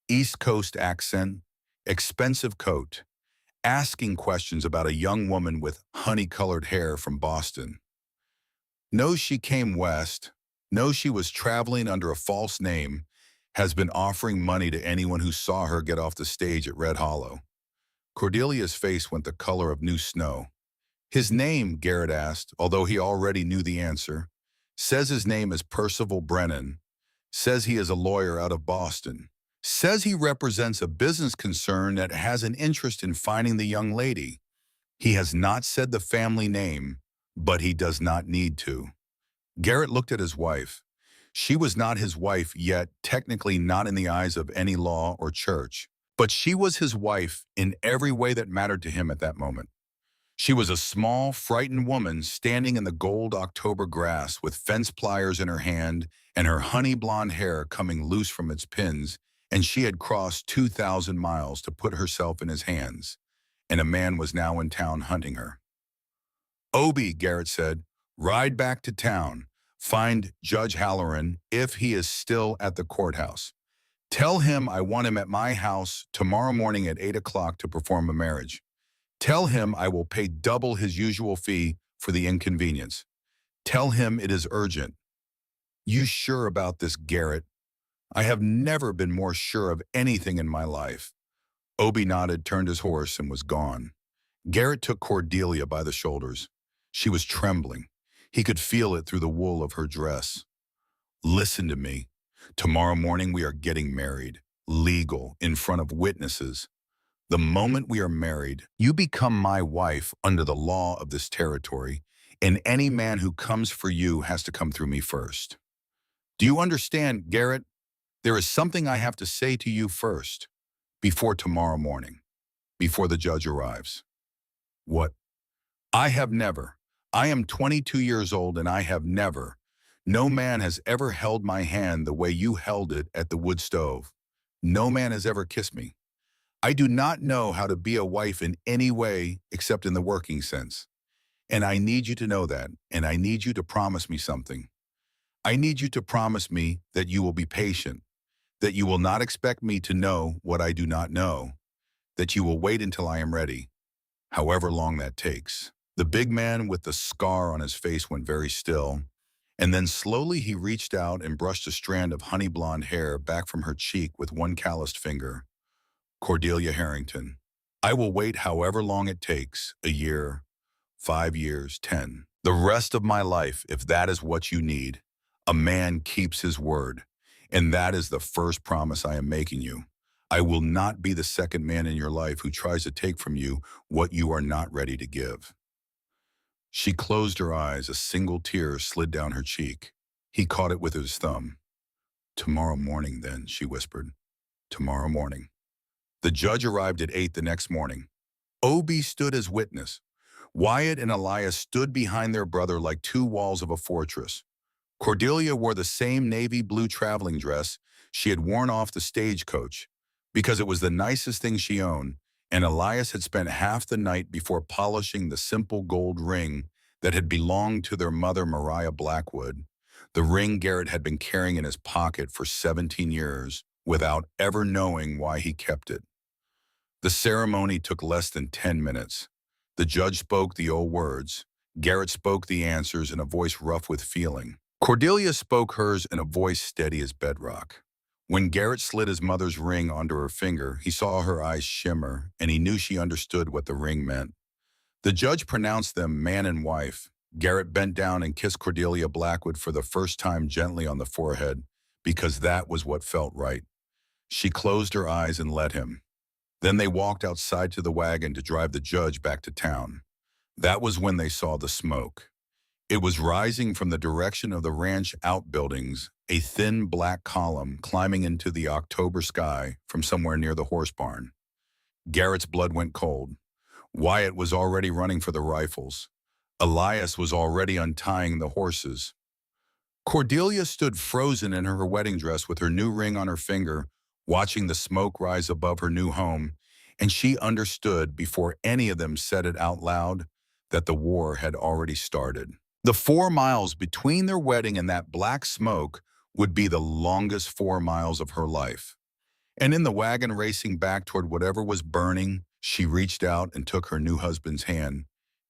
A: East Coast accent, expensive coat, asking questions about a young woman with honey-colored hair from Boston. Knows she came west, knows she was traveling under a false name, has been offering money to anyone who saw her get off the stage at Red Hollow." Cordelia's face went the color of new snow. "His name," Garrett asked, although he already knew the answer. "Says his name is Percival Brennan. Says he is a lawyer out of Boston. Says he represents a business concern that has an interest in finding the young lady. He has not said the family name, but he does not need to." Garrett looked at his wife. She was not his wife yet, technically not in the eyes of any law or church, but she was his wife in every way that mattered to him at that moment. She was a small, frightened woman standing in the gold October grass with fence pliers in her hand and her honey blonde hair coming loose from its pins, and she had crossed 2,000 miles to put herself in his hands, and a man was now in town hunting her. "Obie," Garrett said, "ride back to town. Find Judge Halloran if he is still at the courthouse. Tell him I want him at my house tomorrow morning at 8 o'clock to perform a marriage. Tell him I will pay double his usual fee for the inconvenience. Tell him it is urgent." "You sure about this, Garrett?" "I have never been more sure of anything in my life." Obie nodded, turned his horse, and was gone. Garrett took Cordelia by the shoulders. She was trembling. He could feel it through the wool of her dress. "Listen to me. Tomorrow morning we are getting married. Legal, in front of witnesses. The moment we are married, you become my wife under the law of this territory, and any man who comes for you has to come through me first. Do you understand, Garrett? There is something I have to say to you first, before tomorrow morning, before the judge arrives." "What?" "I have never. I am 22 years old, and I have never. No man has ever held my hand the way you held it at the wood stove. No man has ever kissed me. I do not know how to be a wife in any way except in the working sense. And I need you to know that, and I need you to promise me something. I need you to promise me that you will be patient, that you will not expect me to know what I do not know, that you will wait until I am ready, however long that takes. The big man with the scar on his face went very still, and then slowly he reached out and brushed a strand of honey blonde hair back from her cheek with one calloused finger. Cordelia Harrington. I will wait however long it takes, a year, 5 years, 10. The rest of my life, if that is what you need. A man keeps his word, and that is the first promise I am making you. I will not be the second man in your life who tries to take from you what you are not ready to give. She closed her eyes, a single tear slid down her cheek. He caught it with his thumb. Tomorrow morning, then, she whispered. Tomorrow morning. The judge arrived at 8 the next morning. Obie stood as witness. Wyatt and Elias stood behind their brother like two walls of a fortress. Cordelia wore the same navy blue traveling dress she had worn off the stagecoach because it was the nicest thing she owned, and Elias had spent half the night before polishing the simple gold ring that had belonged to their mother, Mariah Blackwood, the ring Garrett had been carrying in his pocket for 17 years without ever knowing why he kept it. The ceremony took less than 10 minutes. The judge spoke the old words. Garrett spoke the answers in a voice rough with feeling. Cordelia spoke hers in a voice steady as bedrock. When Garrett slid his mother's ring onto her finger, he saw her eyes shimmer, and he knew she understood what the ring meant. The judge pronounced them man and wife. Garrett bent down and kissed Cordelia Blackwood for the first time gently on the forehead, because that was what felt right. She closed her eyes and let him. Then they walked outside to the wagon to drive the judge back to town. That was when they saw the smoke. It was rising from the direction of the ranch outbuildings, a thin black column climbing into the October sky from somewhere near the horse barn. Garrett's blood went cold. Wyatt was already running for the rifles. Elias was already untying the horses. Cordelia stood frozen in her wedding dress with her new ring on her finger, watching the smoke rise above her new home, and she understood before any of them said it out loud that the war had already started. The 4 miles between their wedding and that black smoke would be the longest 4 miles of her life. And in the wagon racing back toward whatever was burning, she reached out and took her new husband's hand,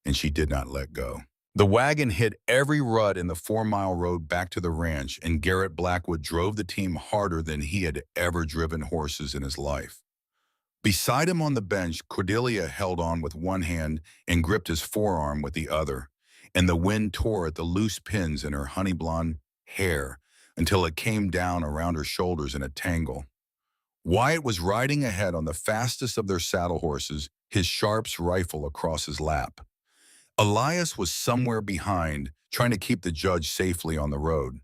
A: and she did not let go. The wagon hit every rut in the 4-mile road back to the ranch, and Garrett Blackwood drove the team harder than he had ever driven horses in his life. Beside him on the bench, Cordelia held on with one hand and gripped his forearm with the other, and the wind tore at the loose pins in her honey blonde hair until it came down around her shoulders in a tangle. Wyatt was riding ahead on the fastest of their saddle horses, his Sharps rifle across his lap. Elias was somewhere behind, trying to keep the judge safely on the road.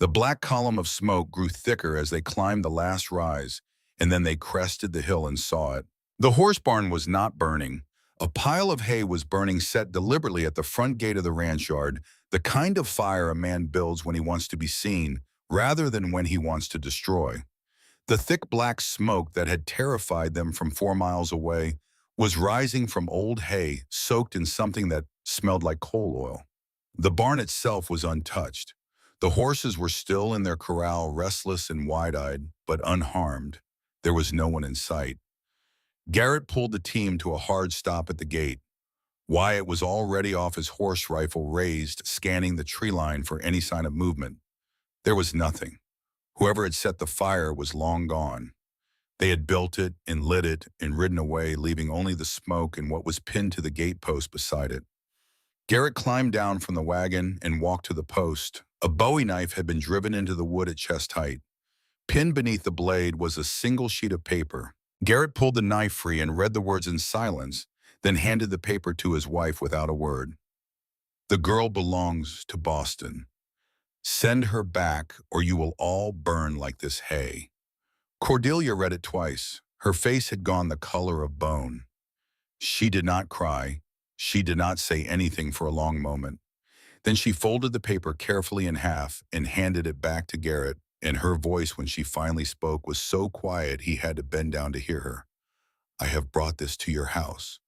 A: The black column of smoke grew thicker as they climbed the last rise, and then they crested the hill and saw it. The horse barn was not burning. A pile of hay was burning set deliberately at the front gate of the ranch yard, the kind of fire a man builds when he wants to be seen, rather than when he wants to destroy. The thick black smoke that had terrified them from 4 miles away was rising from old hay soaked in something that smelled like coal oil. The barn itself was untouched. The horses were still in their corral, restless and wide-eyed, but unharmed. There was no one in sight. Garrett pulled the team to a hard stop at the gate. Wyatt was already off his horse rifle raised, scanning the tree line for any sign of movement. There was nothing. Whoever had set the fire was long gone. They had built it and lit it and ridden away, leaving only the smoke and what was pinned to the gatepost beside it. Garrett climbed down from the wagon and walked to the post. A Bowie knife had been driven into the wood at chest height. Pinned beneath the blade was a single sheet of paper. Garrett pulled the knife free and read the words in silence, then handed the paper to his wife without a word. The girl belongs to Boston. Send her back, or you will all burn like this hay. Cordelia read it twice. Her face had gone the color of bone. She did not cry. She did not say anything for a long moment. Then she folded the paper carefully in half and handed it back to Garrett, and her voice when she finally spoke was so quiet he had to bend down to hear her. I have brought this to your house,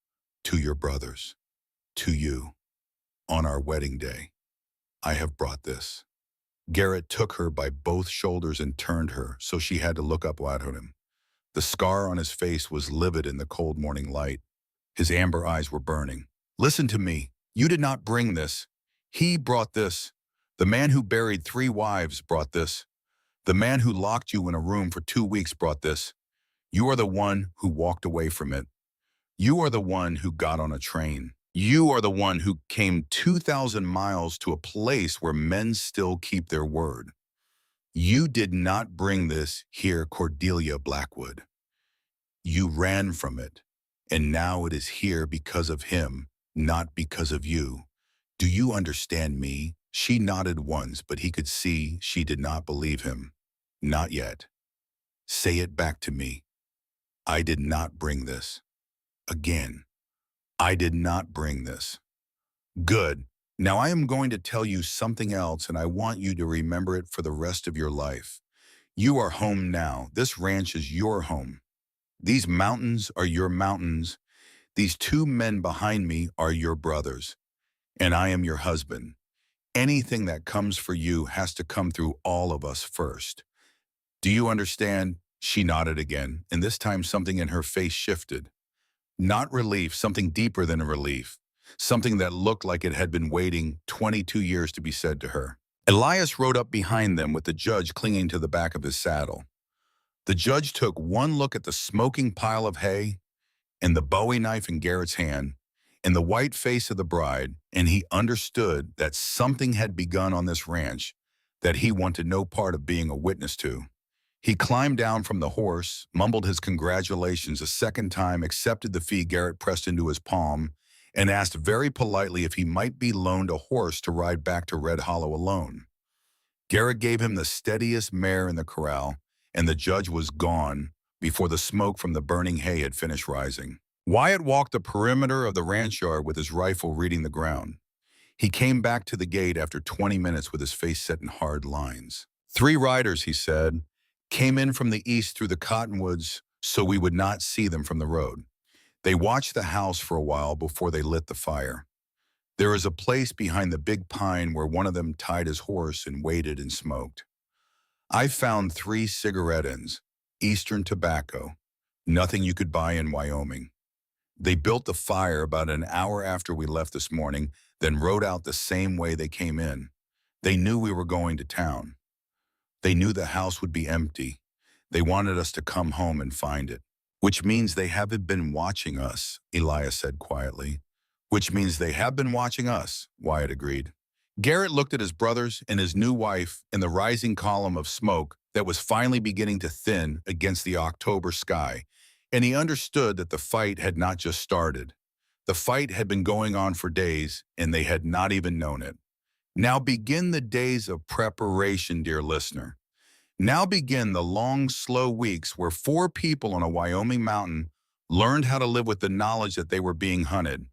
A: to your brothers, to you, on our wedding day. I have brought this. Garrett took her by both shoulders and turned her so she had to look up at him. The scar on his face was livid in the cold morning light. His amber eyes were burning. Listen to me. You did not bring this. He brought this. The man who buried 3 wives brought this. The man who locked you in a room for 2 weeks brought this. You are the one who walked away from it. You are the one who got on a train. You are the one who came 2,000 miles to a place where men still keep their word. You did not bring this here, Cordelia Blackwood. You ran from it, and now it is here because of him, not because of you. Do you understand me? She nodded once, but he could see she did not believe him. Not yet. Say it back to me. I did not bring this. Again, I did not bring this. Good. Now I am going to tell you something else, and I want you to remember it for the rest of your life. You are home now. This ranch is your home. These mountains are your mountains. These 2 men behind me are your brothers, and I am your husband. Anything that comes for you has to come through all of us first. Do you understand? She nodded again, and this time something in her face shifted. Not relief, something deeper than a relief. Something that looked like it had been waiting 22 years to be said to her. Elias rode up behind them with the judge clinging to the back of his saddle. The judge took one look at the smoking pile of hay and the Bowie knife in Garrett's hand and the white face of the bride, and he understood that something had begun on this ranch that he wanted no part of being a witness to. He climbed down from the horse, mumbled his congratulations a second time, accepted the fee Garrett pressed into his palm, and asked very politely if he might be loaned a horse to ride back to Red Hollow alone. Garrett gave him the steadiest mare in the corral, and the judge was gone before the smoke from the burning hay had finished rising. Wyatt walked the perimeter of the ranch yard with his rifle reading the ground. He came back to the gate after 20 minutes with his face set in hard lines. 3 riders, he said, came in from the east through the cottonwoods so we would not see them from the road. They watched the house for a while before they lit the fire. There is a place behind the big pine where one of them tied his horse and waited and smoked. I found 3 cigarette ends, Eastern tobacco, nothing you could buy in Wyoming. They built the fire about an hour after we left this morning, then rode out the same way they came in. They knew we were going to town. They knew the house would be empty. They wanted us to come home and find it. Which means they haven't been watching us, Elias said quietly. Which means they have been watching us, Wyatt agreed. Garrett looked at his brothers and his new wife in the rising column of smoke that was finally beginning to thin against the October sky, and he understood that the fight had not just started. The fight had been going on for days, and they had not even known it. Now begin the days of preparation, dear listener. Now begin the long, slow weeks where 4 people on a Wyoming mountain learned how to live with the knowledge that they were being hunted.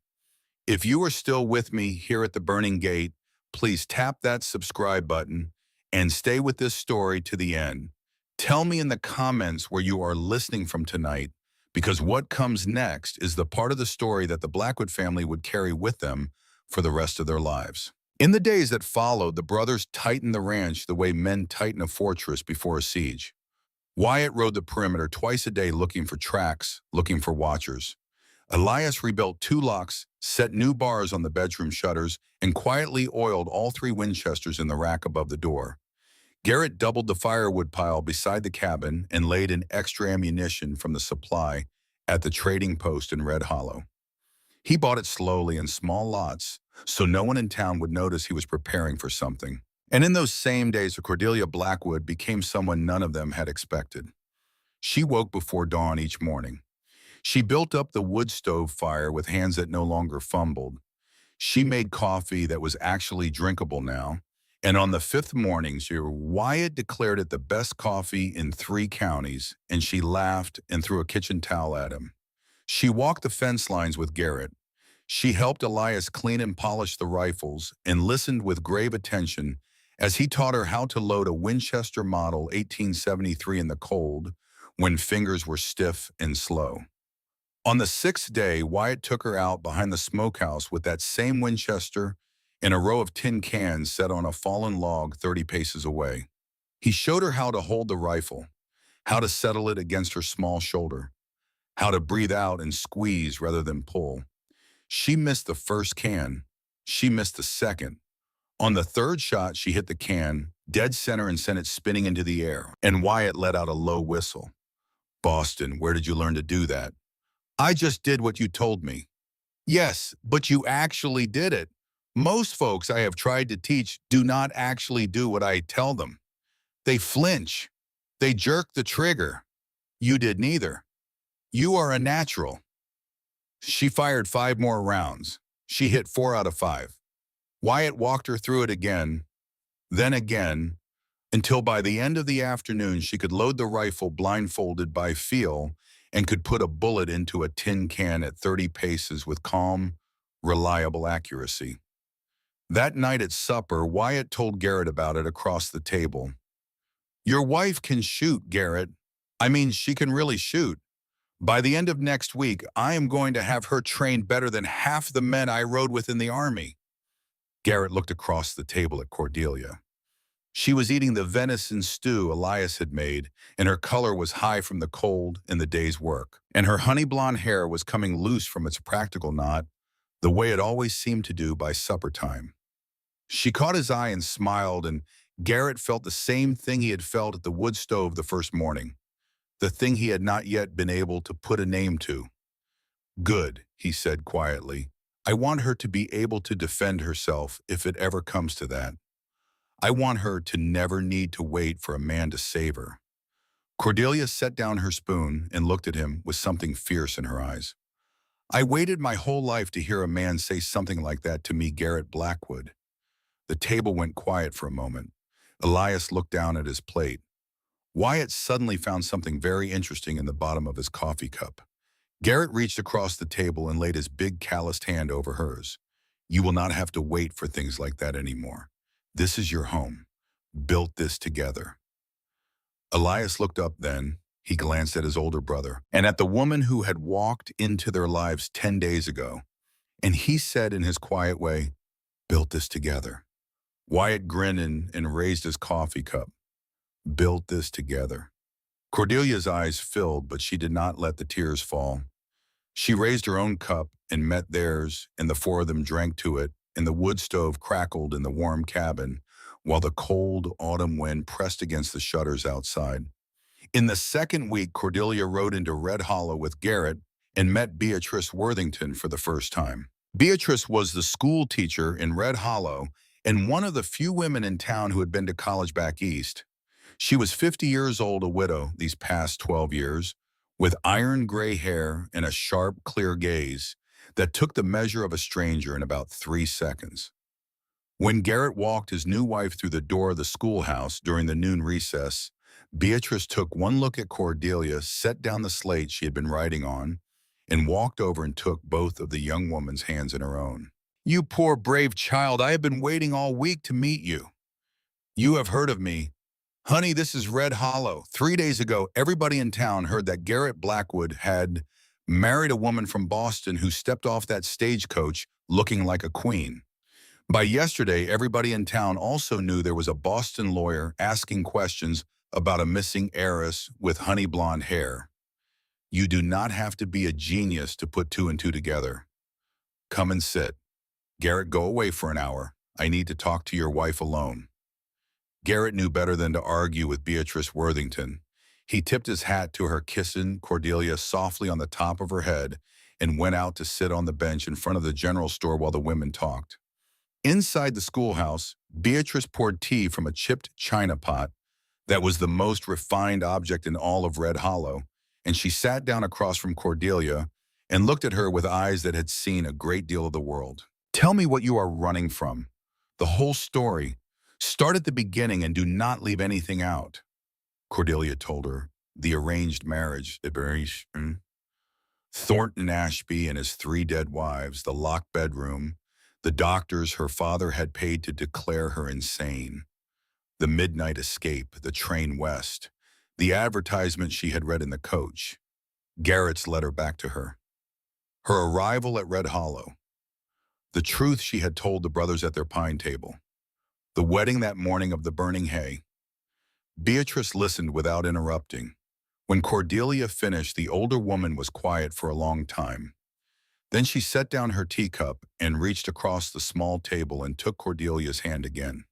A: If you are still with me here at the Burning Gate, please tap that subscribe button and stay with this story to the end. Tell me in the comments where you are listening from tonight, because what comes next is the part of the story that the Blackwood family would carry with them for the rest of their lives. In the days that followed, the brothers tightened the ranch the way men tighten a fortress before a siege. Wyatt rode the perimeter twice a day looking for tracks, looking for watchers. Elias rebuilt 2 locks, set new bars on the bedroom shutters, and quietly oiled all 3 Winchesters in the rack above the door. Garrett doubled the firewood pile beside the cabin and laid in extra ammunition from the supply at the trading post in Red Hollow. He bought it slowly in small lots, so no one in town would notice he was preparing for something. And in those same days, Cordelia Blackwood became someone none of them had expected. She woke before dawn each morning. She built up the wood stove fire with hands that no longer fumbled. She made coffee that was actually drinkable now. And on the 5th morning, Wyatt declared it the best coffee in 3 counties, and she laughed and threw a kitchen towel at him. She walked the fence lines with Garrett. She helped Elias clean and polish the rifles and listened with grave attention as he taught her how to load a Winchester Model 1873 in the cold when fingers were stiff and slow. On the 6th day, Wyatt took her out behind the smokehouse with that same Winchester, in a row of tin cans set on a fallen log 30 paces away. He showed her how to hold the rifle, how to settle it against her small shoulder, how to breathe out and squeeze rather than pull. She missed the first can. She missed the second. On the third shot, she hit the can, dead center, and sent it spinning into the air. And Wyatt let out a low whistle. Boston, where did you learn to do that? I just did what you told me. Yes, but you actually did it. Most folks I have tried to teach do not actually do what I tell them. They flinch. They jerk the trigger. You did neither. You are a natural. She fired 5 more rounds. She hit 4 out of 5. Wyatt walked her through it again, then again, until by the end of the afternoon she could load the rifle blindfolded by feel and could put a bullet into a tin can at 30 paces with calm, reliable accuracy. That night at supper, Wyatt told Garrett about it across the table. Your wife can shoot, Garrett. I mean, she can really shoot. By the end of next week, I am going to have her trained better than half the men I rode with in the Army. Garrett looked across the table at Cordelia. She was eating the venison stew Elias had made, and her color was high from the cold and the day's work. And her honey blonde hair was coming loose from its practical knot, the way it always seemed to do by supper time. She caught his eye and smiled, and Garrett felt the same thing he had felt at the wood stove the first morning, the thing he had not yet been able to put a name to. Good, he said quietly. I want her to be able to defend herself if it ever comes to that. I want her to never need to wait for a man to save her. Cordelia set down her spoon and looked at him with something fierce in her eyes. I waited my whole life to hear a man say something like that to me, Garrett Blackwood. The table went quiet for a moment. Elias looked down at his plate. Wyatt suddenly found something very interesting in the bottom of his coffee cup. Garrett reached across the table and laid his big calloused hand over hers. You will not have to wait for things like that anymore. This is your home. Built this together. Elias looked up then. He glanced at his older brother and at the woman who had walked into their lives 10 days ago. And he said in his quiet way, built this together. Wyatt grinned and raised his coffee cup. Built this together. Cordelia's eyes filled, but she did not let the tears fall. She raised her own cup and met theirs, and the 4 of them drank to it, and the wood stove crackled in the warm cabin, while the cold autumn wind pressed against the shutters outside. In the second week, Cordelia rode into Red Hollow with Garrett and met Beatrice Worthington for the first time. Beatrice was the school teacher in Red Hollow and one of the few women in town who had been to college back east. She was 50 years old, a widow these past 12 years, with iron gray hair and a sharp, clear gaze that took the measure of a stranger in about 3 seconds. When Garrett walked his new wife through the door of the schoolhouse during the noon recess, Beatrice took one look at Cordelia, set down the slate she had been writing on, and walked over and took both of the young woman's hands in her own. You poor brave child, I have been waiting all week to meet you. You have heard of me. Honey, this is Red Hollow. 3 days ago, everybody in town heard that Garrett Blackwood had married a woman from Boston who stepped off that stagecoach looking like a queen. By yesterday, everybody in town also knew there was a Boston lawyer asking questions about a missing heiress with honey blonde hair. You do not have to be a genius to put 2 and 2 together. Come and sit. Garrett, go away for an hour. I need to talk to your wife alone. Garrett knew better than to argue with Beatrice Worthington. He tipped his hat to her, kissing Cordelia softly on the top of her head, and went out to sit on the bench in front of the general store while the women talked. Inside the schoolhouse, Beatrice poured tea from a chipped china pot that was the most refined object in all of Red Hollow, and she sat down across from Cordelia and looked at her with eyes that had seen a great deal of the world. Tell me what you are running from. The whole story. Start at the beginning and do not leave anything out. Cordelia told her. The arranged marriage, Thornton Ashby and his 3 dead wives, the locked bedroom, the doctors her father had paid to declare her insane, the midnight escape, the train west, the advertisement she had read in the coach, Garrett's letter back to her, her arrival at Red Hollow, The truth she had told the brothers at their pine table. The wedding that morning of the burning hay. Beatrice listened without interrupting. When Cordelia finished, the older woman was quiet for a long time. Then she set down her teacup and reached across the small table and took Cordelia's hand again.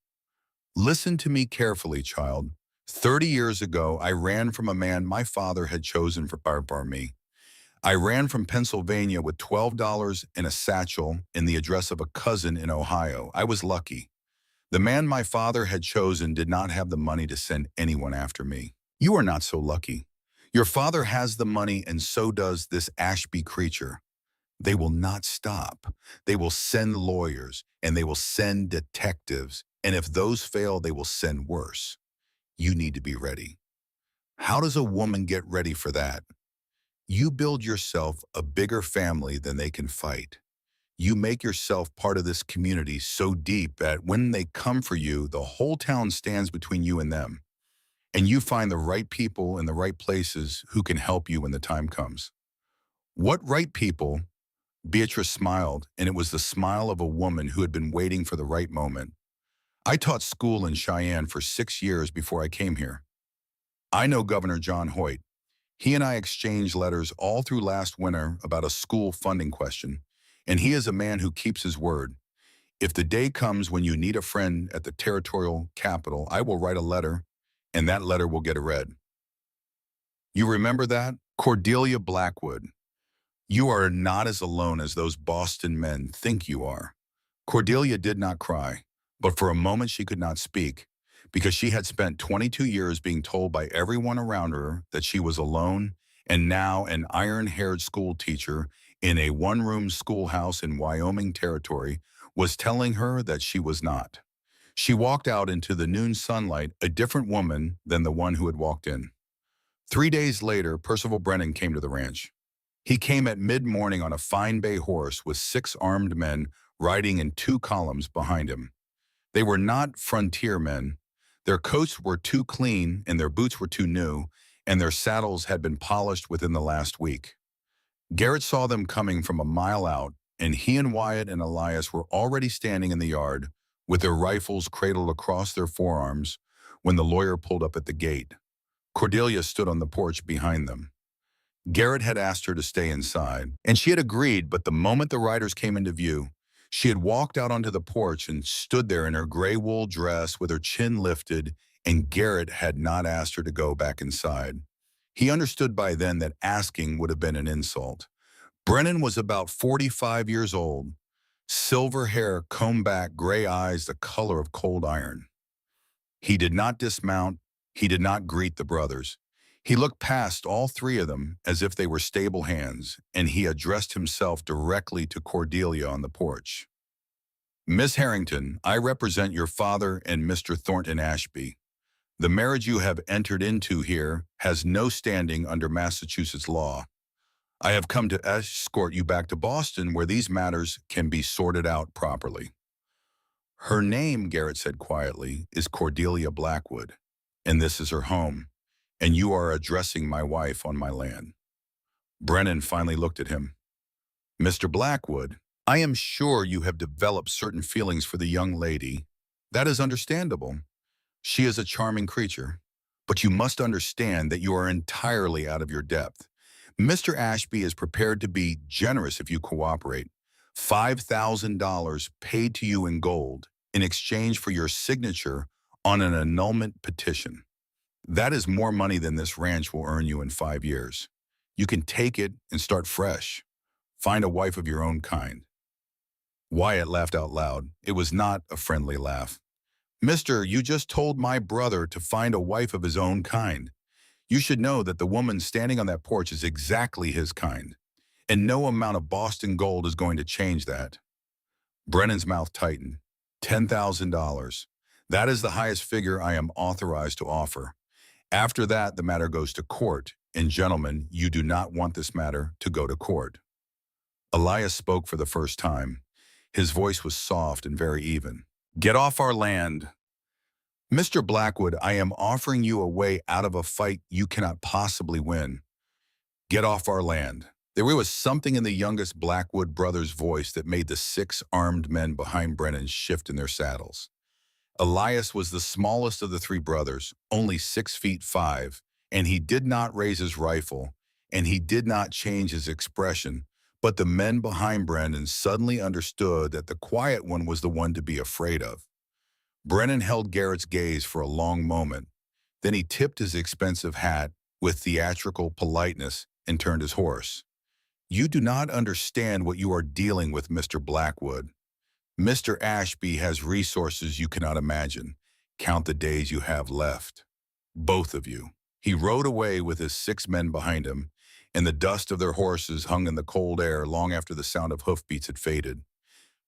A: Listen to me carefully, child. 30 years ago, I ran from a man my father had chosen for me. I ran from Pennsylvania with $12 in a satchel in the address of a cousin in Ohio. I was lucky. The man my father had chosen did not have the money to send anyone after me. You are not so lucky. Your father has the money, and so does this Ashby creature. They will not stop. They will send lawyers, and they will send detectives, and if those fail, they will send worse. You need to be ready. How does a woman get ready for that? You build yourself a bigger family than they can fight. You make yourself part of this community so deep that when they come for you, the whole town stands between you and them. And you find the right people in the right places who can help you when the time comes. What right people? Beatrice smiled, and it was the smile of a woman who had been waiting for the right moment. I taught school in Cheyenne for 6 years before I came here. I know Governor John Hoyt. He and I exchanged letters all through last winter about a school funding question, and he is a man who keeps his word. If the day comes when you need a friend at the territorial capital, I will write a letter, and that letter will get read. You remember that? Cordelia Blackwood. You are not as alone as those Boston men think you are. Cordelia did not cry, but for a moment she could not speak, because she had spent 22 years being told by everyone around her that she was alone, and now an iron-haired school teacher in a one-room schoolhouse in Wyoming territory was telling her that she was not. She walked out into the noon sunlight a different woman than the one who had walked in. 3 days later, Percival Brennan came to the ranch. He came at mid-morning on a fine bay horse with 6 armed men riding in 2 columns behind him. They were not frontier men. Their coats were too clean and their boots were too new, and their saddles had been polished within the last week. Garrett saw them coming from a mile out, and he and Wyatt and Elias were already standing in the yard with their rifles cradled across their forearms when the lawyer pulled up at the gate. Cordelia stood on the porch behind them. Garrett had asked her to stay inside, and she had agreed, but the moment the riders came into view, she had walked out onto the porch and stood there in her gray wool dress with her chin lifted, and Garrett had not asked her to go back inside. He understood by then that asking would have been an insult. Brennan was about 45 years old, silver hair combed back, gray eyes the color of cold iron. He did not dismount. He did not greet the brothers. He looked past all 3 of them as if they were stable hands, and he addressed himself directly to Cordelia on the porch. Miss Harrington, I represent your father and Mr. Thornton Ashby. The marriage you have entered into here has no standing under Massachusetts law. I have come to escort you back to Boston where these matters can be sorted out properly. Her name, Garrett said quietly, is Cordelia Blackwood, and this is her home, and you are addressing my wife on my land. Brennan finally looked at him. Mr. Blackwood, I am sure you have developed certain feelings for the young lady. That is understandable. She is a charming creature, but you must understand that you are entirely out of your depth. Mr. Ashby is prepared to be generous if you cooperate. $5,000 paid to you in gold in exchange for your signature on an annulment petition. That is more money than this ranch will earn you in 5 years. You can take it and start fresh. Find a wife of your own kind. Wyatt laughed out loud. It was not a friendly laugh. Mister, you just told my brother to find a wife of his own kind. You should know that the woman standing on that porch is exactly his kind, and no amount of Boston gold is going to change that. Brennan's mouth tightened. $10,000. That is the highest figure I am authorized to offer. After that, the matter goes to court, and gentlemen, you do not want this matter to go to court. Elias spoke for the first time. His voice was soft and very even. Get off our land. Mr. Blackwood, I am offering you a way out of a fight you cannot possibly win. Get off our land. There was something in the youngest Blackwood brother's voice that made the six armed men behind Brennan shift in their saddles. Elias was the smallest of the three brothers, only 6 feet 5, and he did not raise his rifle, and he did not change his expression, but the men behind Brennan suddenly understood that the quiet one was the one to be afraid of. Brennan held Garrett's gaze for a long moment. Then he tipped his expensive hat with theatrical politeness and turned his horse. "You do not understand what you are dealing with, Mr. Blackwood. Mr. Ashby has resources you cannot imagine. Count the days you have left. Both of you." He rode away with his 6 men behind him, and the dust of their horses hung in the cold air long after the sound of hoofbeats had faded.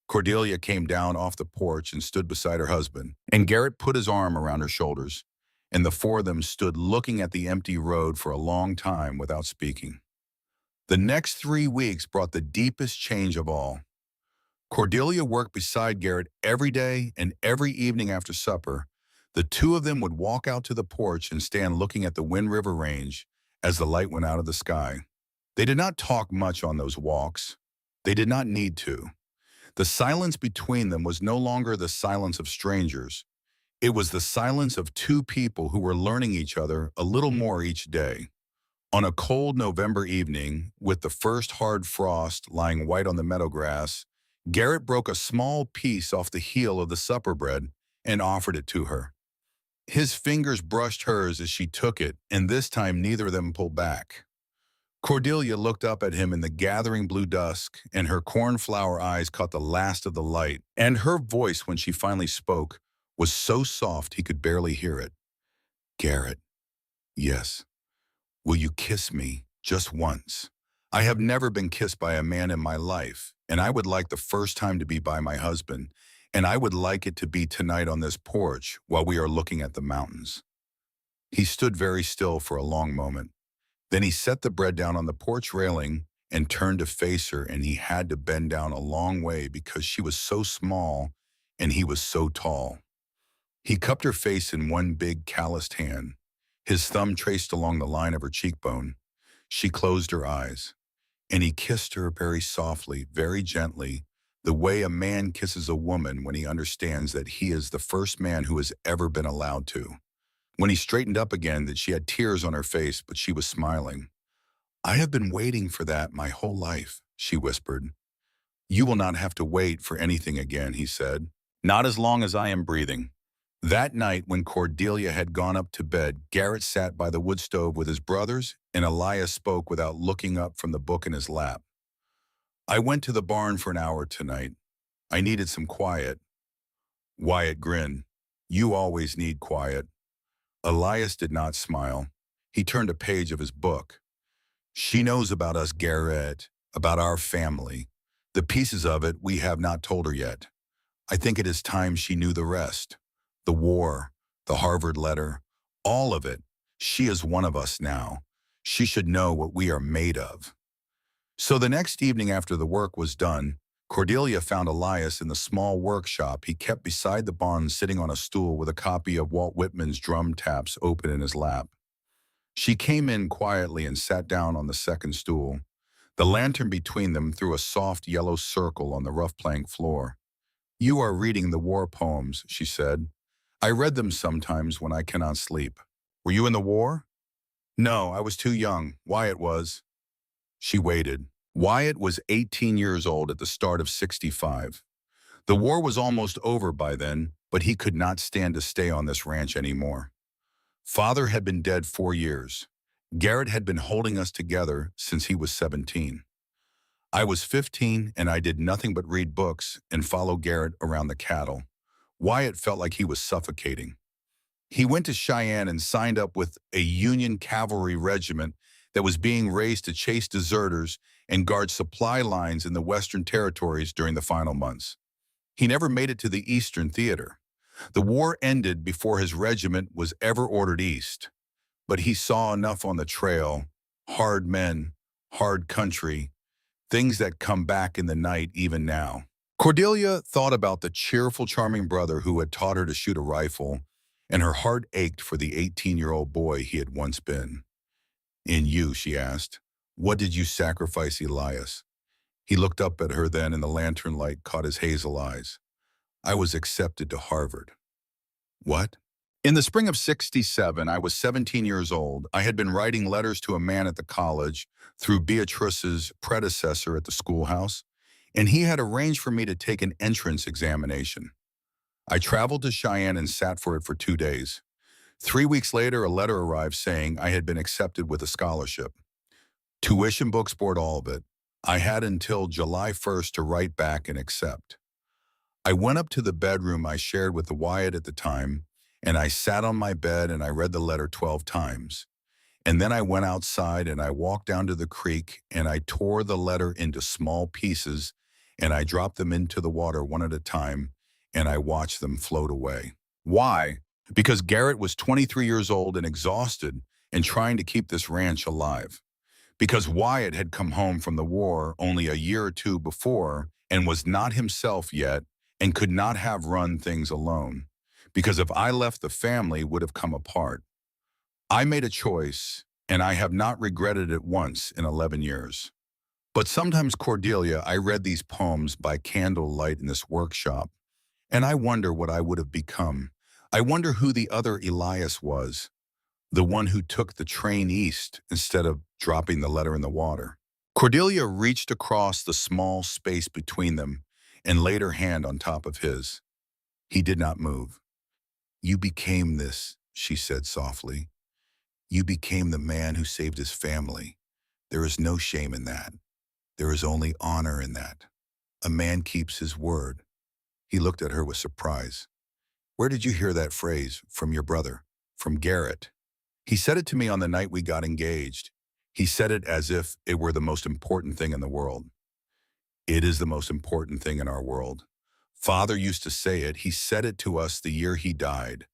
A: Cordelia came down off the porch and stood beside her husband, and Garrett put his arm around her shoulders, and the four of them stood looking at the empty road for a long time without speaking. The next 3 weeks brought the deepest change of all. Cordelia worked beside Garrett every day, and every evening after supper, the two of them would walk out to the porch and stand looking at the Wind River Range as the light went out of the sky. They did not talk much on those walks. They did not need to. The silence between them was no longer the silence of strangers. It was the silence of two people who were learning each other a little more each day. On a cold November evening, with the first hard frost lying white on the meadow grass, Garrett broke a small piece off the heel of the supper bread and offered it to her. His fingers brushed hers as she took it, and this time neither of them pulled back. Cordelia looked up at him in the gathering blue dusk, and her cornflower eyes caught the last of the light, and her voice, when she finally spoke, was so soft he could barely hear it. "Garrett, yes. Will you kiss me just once? I have never been kissed by a man in my life, and I would like the first time to be by my husband, and I would like it to be tonight on this porch while we are looking at the mountains." He stood very still for a long moment. Then he set the bread down on the porch railing and turned to face her, and he had to bend down a long way because she was so small and he was so tall. He cupped her face in one big calloused hand. His thumb traced along the line of her cheekbone. She closed her eyes, and he kissed her very softly, very gently, the way a man kisses a woman when he understands that he is the first man who has ever been allowed to. When he straightened up again, that she had tears on her face, but she was smiling. "I have been waiting for that my whole life," she whispered. "You will not have to wait for anything again," he said. "Not as long as I am breathing." That night, when Cordelia had gone up to bed, Garrett sat by the wood stove with his brothers, and Elias spoke without looking up from the book in his lap. "I went to the barn for an hour tonight. I needed some quiet." Wyatt grinned. "You always need quiet." Elias did not smile. He turned a page of his book. "She knows about us, Garrett, about our family. The pieces of it we have not told her yet. I think it is time she knew the rest. The war, the Harvard letter, all of it. She is one of us now. She should know what we are made of." So the next evening after the work was done, Cordelia found Elias in the small workshop he kept beside the barn, sitting on a stool with a copy of Walt Whitman's Drum Taps open in his lap. She came in quietly and sat down on the second stool. The lantern between them threw a soft yellow circle on the rough plank floor. "You are reading the war poems," she said. "I read them sometimes when I cannot sleep." "Were you in the war?" "No, I was too young. Wyatt was." She waited. Wyatt was 18 years old at the start of 65. The war was almost over by then, but he could not stand to stay on this ranch anymore. Father had been dead 4 years. Garrett had been holding us together since he was 17. I was 15, and I did nothing but read books and follow Garrett around the cattle. Wyatt felt like he was suffocating. He went to Cheyenne and signed up with a Union cavalry regiment that was being raised to chase deserters and guard supply lines in the Western Territories during the final months. He never made it to the Eastern Theater. The war ended before his regiment was ever ordered east. But he saw enough on the trail: hard men, hard country, things that come back in the night even now. Cordelia thought about the cheerful, charming brother who had taught her to shoot a rifle, and her heart ached for the 18-year-old boy he had once been. "In you," she asked, What did you sacrifice, Elias? He looked up at her then, and the lantern light caught his hazel eyes. I was accepted to Harvard. What? In the spring of '67, I was 17 years old. I had been writing letters to a man at the college through Beatrice's predecessor at the schoolhouse, and he had arranged for me to take an entrance examination. I traveled to Cheyenne and sat for it for 2 days. 3 weeks later, a letter arrived saying I had been accepted with a scholarship. Tuition, books, board, all of it. I had until July 1st to write back and accept. I went up to the bedroom I shared with the Wyatt at the time, and I sat on my bed and I read the letter 12 times. And then I went outside and I walked down to the creek and I tore the letter into small pieces and I dropped them into the water one at a time and I watched them float away. Why? Because Garrett was 23 years old and exhausted and trying to keep this ranch alive. Because Wyatt had come home from the war only a year or two before and was not himself yet and could not have run things alone. Because if I left, the family would have come apart. I made a choice, and I have not regretted it once in 11 years. But sometimes, Cordelia, I read these poems by candlelight in this workshop, and I wonder what I would have become. I wonder who the other Elias was, the one who took the train east instead of dropping the letter in the water. Cordelia reached across the small space between them and laid her hand on top of his. He did not move. You became this, she said softly. You became the man who saved his family. There is no shame in that. There is only honor in that. A man keeps his word. He looked at her with surprise. Where did you hear that phrase? From your brother. From Garrett. He said it to me on the night we got engaged. He said it as if it were the most important thing in the world. It is the most important thing in our world. Father used to say it. He said it to us the year he died.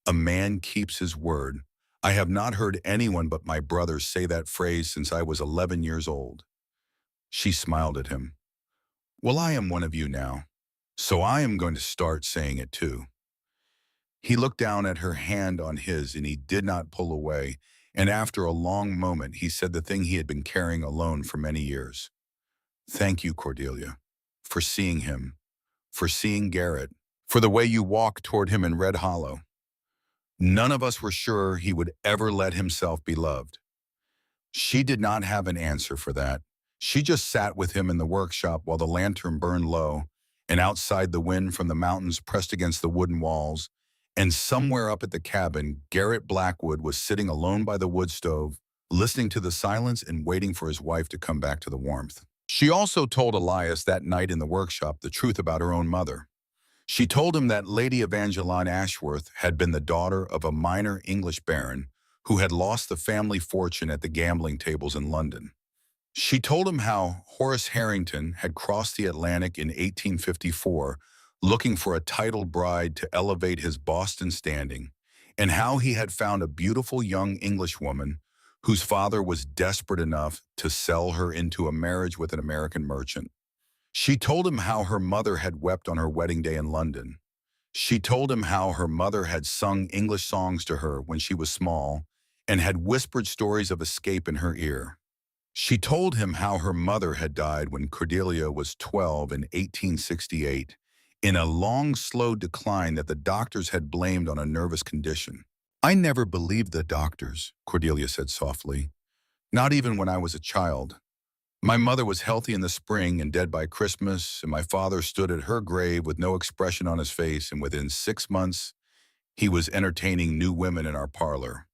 A: A man keeps his word. I have not heard anyone but my brother say that phrase since I was 11 years old. She smiled at him. Well, I am one of you now, so I am going to start saying it too. He looked down at her hand on his and he did not pull away, and after a long moment he said the thing he had been carrying alone for many years. Thank you, Cordelia, for seeing him, for seeing Garrett, for the way you walked toward him in Red Hollow. None of us were sure he would ever let himself be loved. She did not have an answer for that. She just sat with him in the workshop while the lantern burned low, and outside the wind from the mountains pressed against the wooden walls, and somewhere up at the cabin, Garrett Blackwood was sitting alone by the wood stove, listening to the silence and waiting for his wife to come back to the warmth. She also told Elias that night in the workshop the truth about her own mother. She told him that Lady Evangeline Ashworth had been the daughter of a minor English baron who had lost the family fortune at the gambling tables in London. She told him how Horace Harrington had crossed the Atlantic in 1854 looking for a titled bride to elevate his Boston standing, and how he had found a beautiful young Englishwoman whose father was desperate enough to sell her into a marriage with an American merchant. She told him how her mother had wept on her wedding day in London. She told him how her mother had sung English songs to her when she was small and had whispered stories of escape in her ear. She told him how her mother had died when Cordelia was 12 in 1868, in a long, slow decline that the doctors had blamed on a nervous condition. I never believed the doctors, Cordelia said softly, not even when I was a child. My mother was healthy in the spring and dead by Christmas, and my father stood at her grave with no expression on his face, and within 6 months, he was entertaining new women in our parlor.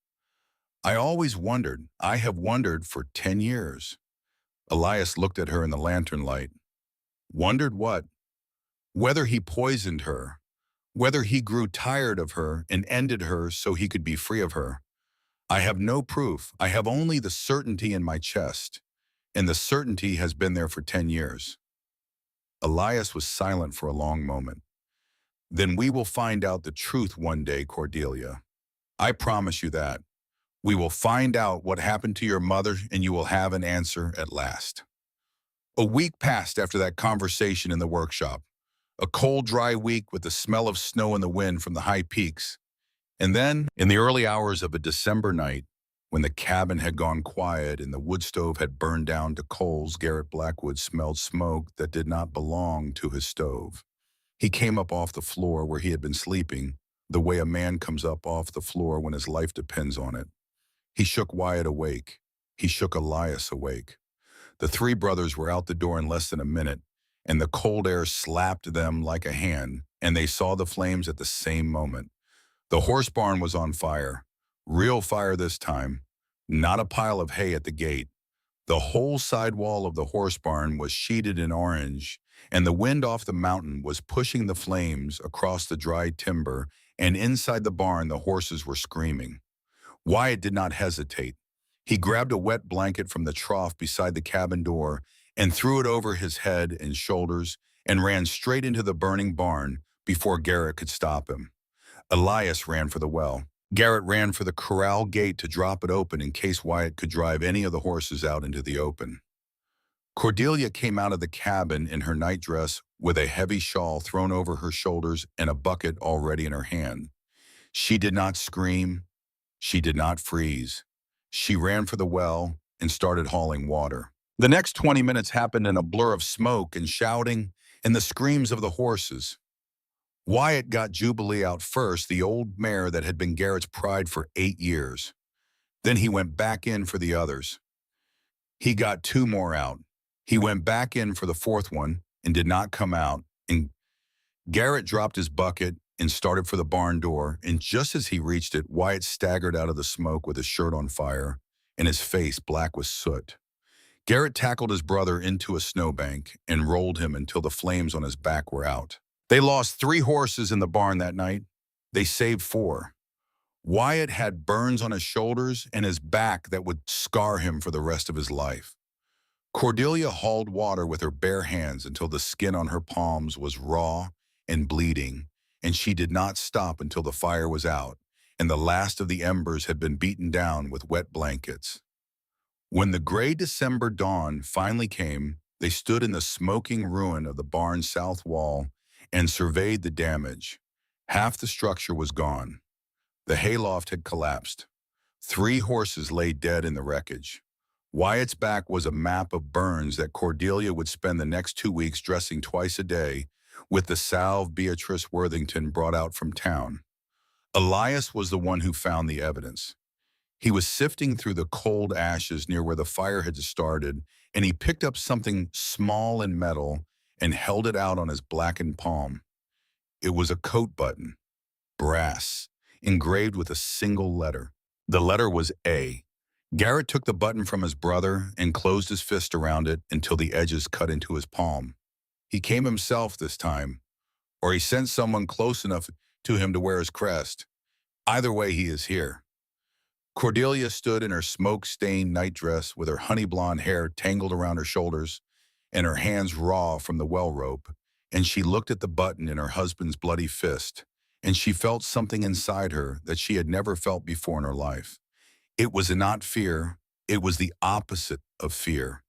A: I always wondered. I have wondered for 10 years. Elias looked at her in the lantern light. Wondered what? Whether he poisoned her, whether he grew tired of her and ended her so he could be free of her. I have no proof. I have only the certainty in my chest, and the certainty has been there for 10 years. Elias was silent for a long moment. Then we will find out the truth one day, Cordelia. I promise you that. We will find out what happened to your mother, and you will have an answer at last. A week passed after that conversation in the workshop. A cold, dry week with the smell of snow in the wind from the high peaks. And then, in the early hours of a December night, When the cabin had gone quiet and the wood stove had burned down to coals, Garrett Blackwood smelled smoke that did not belong to his stove. He came up off the floor where he had been sleeping, the way a man comes up off the floor when his life depends on it. He shook Wyatt awake. He shook Elias awake. The three brothers were out the door in less than a minute, and the cold air slapped them like a hand, and they saw the flames at the same moment. The horse barn was on fire. Real fire this time. Not a pile of hay at the gate. The whole side wall of the horse barn was sheeted in orange, and the wind off the mountain was pushing the flames across the dry timber, and inside the barn the horses were screaming. Wyatt did not hesitate. He grabbed a wet blanket from the trough beside the cabin door and threw it over his head and shoulders and ran straight into the burning barn before Garrett could stop him. Elias ran for the well. Garrett ran for the corral gate to drop it open in case Wyatt could drive any of the horses out into the open. Cordelia came out of the cabin in her nightdress with a heavy shawl thrown over her shoulders and a bucket already in her hand. She did not scream. She did not freeze. She ran for the well and started hauling water. The next 20 minutes happened in a blur of smoke and shouting and the screams of the horses. Wyatt got Jubilee out first, the old mare that had been Garrett's pride for 8 years. Then he went back in for the others. He got 2 more out. He went back in for the 4th one and did not come out, and Garrett dropped his bucket and started for the barn door, and just as he reached it, Wyatt staggered out of the smoke with his shirt on fire and his face black with soot. Garrett tackled his brother into a snowbank and rolled him until the flames on his back were out. They lost 3 horses in the barn that night. They saved 4. Wyatt had burns on his shoulders and his back that would scar him for the rest of his life. Cordelia hauled water with her bare hands until the skin on her palms was raw and bleeding, and she did not stop until the fire was out and the last of the embers had been beaten down with wet blankets. When the gray December dawn finally came, they stood in the smoking ruin of the barn's south wall and surveyed the damage. Half the structure was gone. The hayloft had collapsed. 3 horses lay dead in the wreckage. Wyatt's back was a map of burns that Cordelia would spend the next 2 weeks dressing twice a day with the salve Beatrice Worthington brought out from town. Elias was the one who found the evidence. He was sifting through the cold ashes near where the fire had started, and he picked up something small and metal and held it out on his blackened palm. It was a coat button, brass, engraved with a single letter. The letter was A. Garrett took the button from his brother and closed his fist around it until the edges cut into his palm. He came himself this time, or he sent someone close enough to him to wear his crest. Either way, he is here. Cordelia stood in her smoke-stained nightdress with her honey blonde hair tangled around her shoulders and her hands raw from the well rope, and she looked at the button in her husband's bloody fist, and she felt something inside her that she had never felt before in her life. It was not fear, it was the opposite of fear.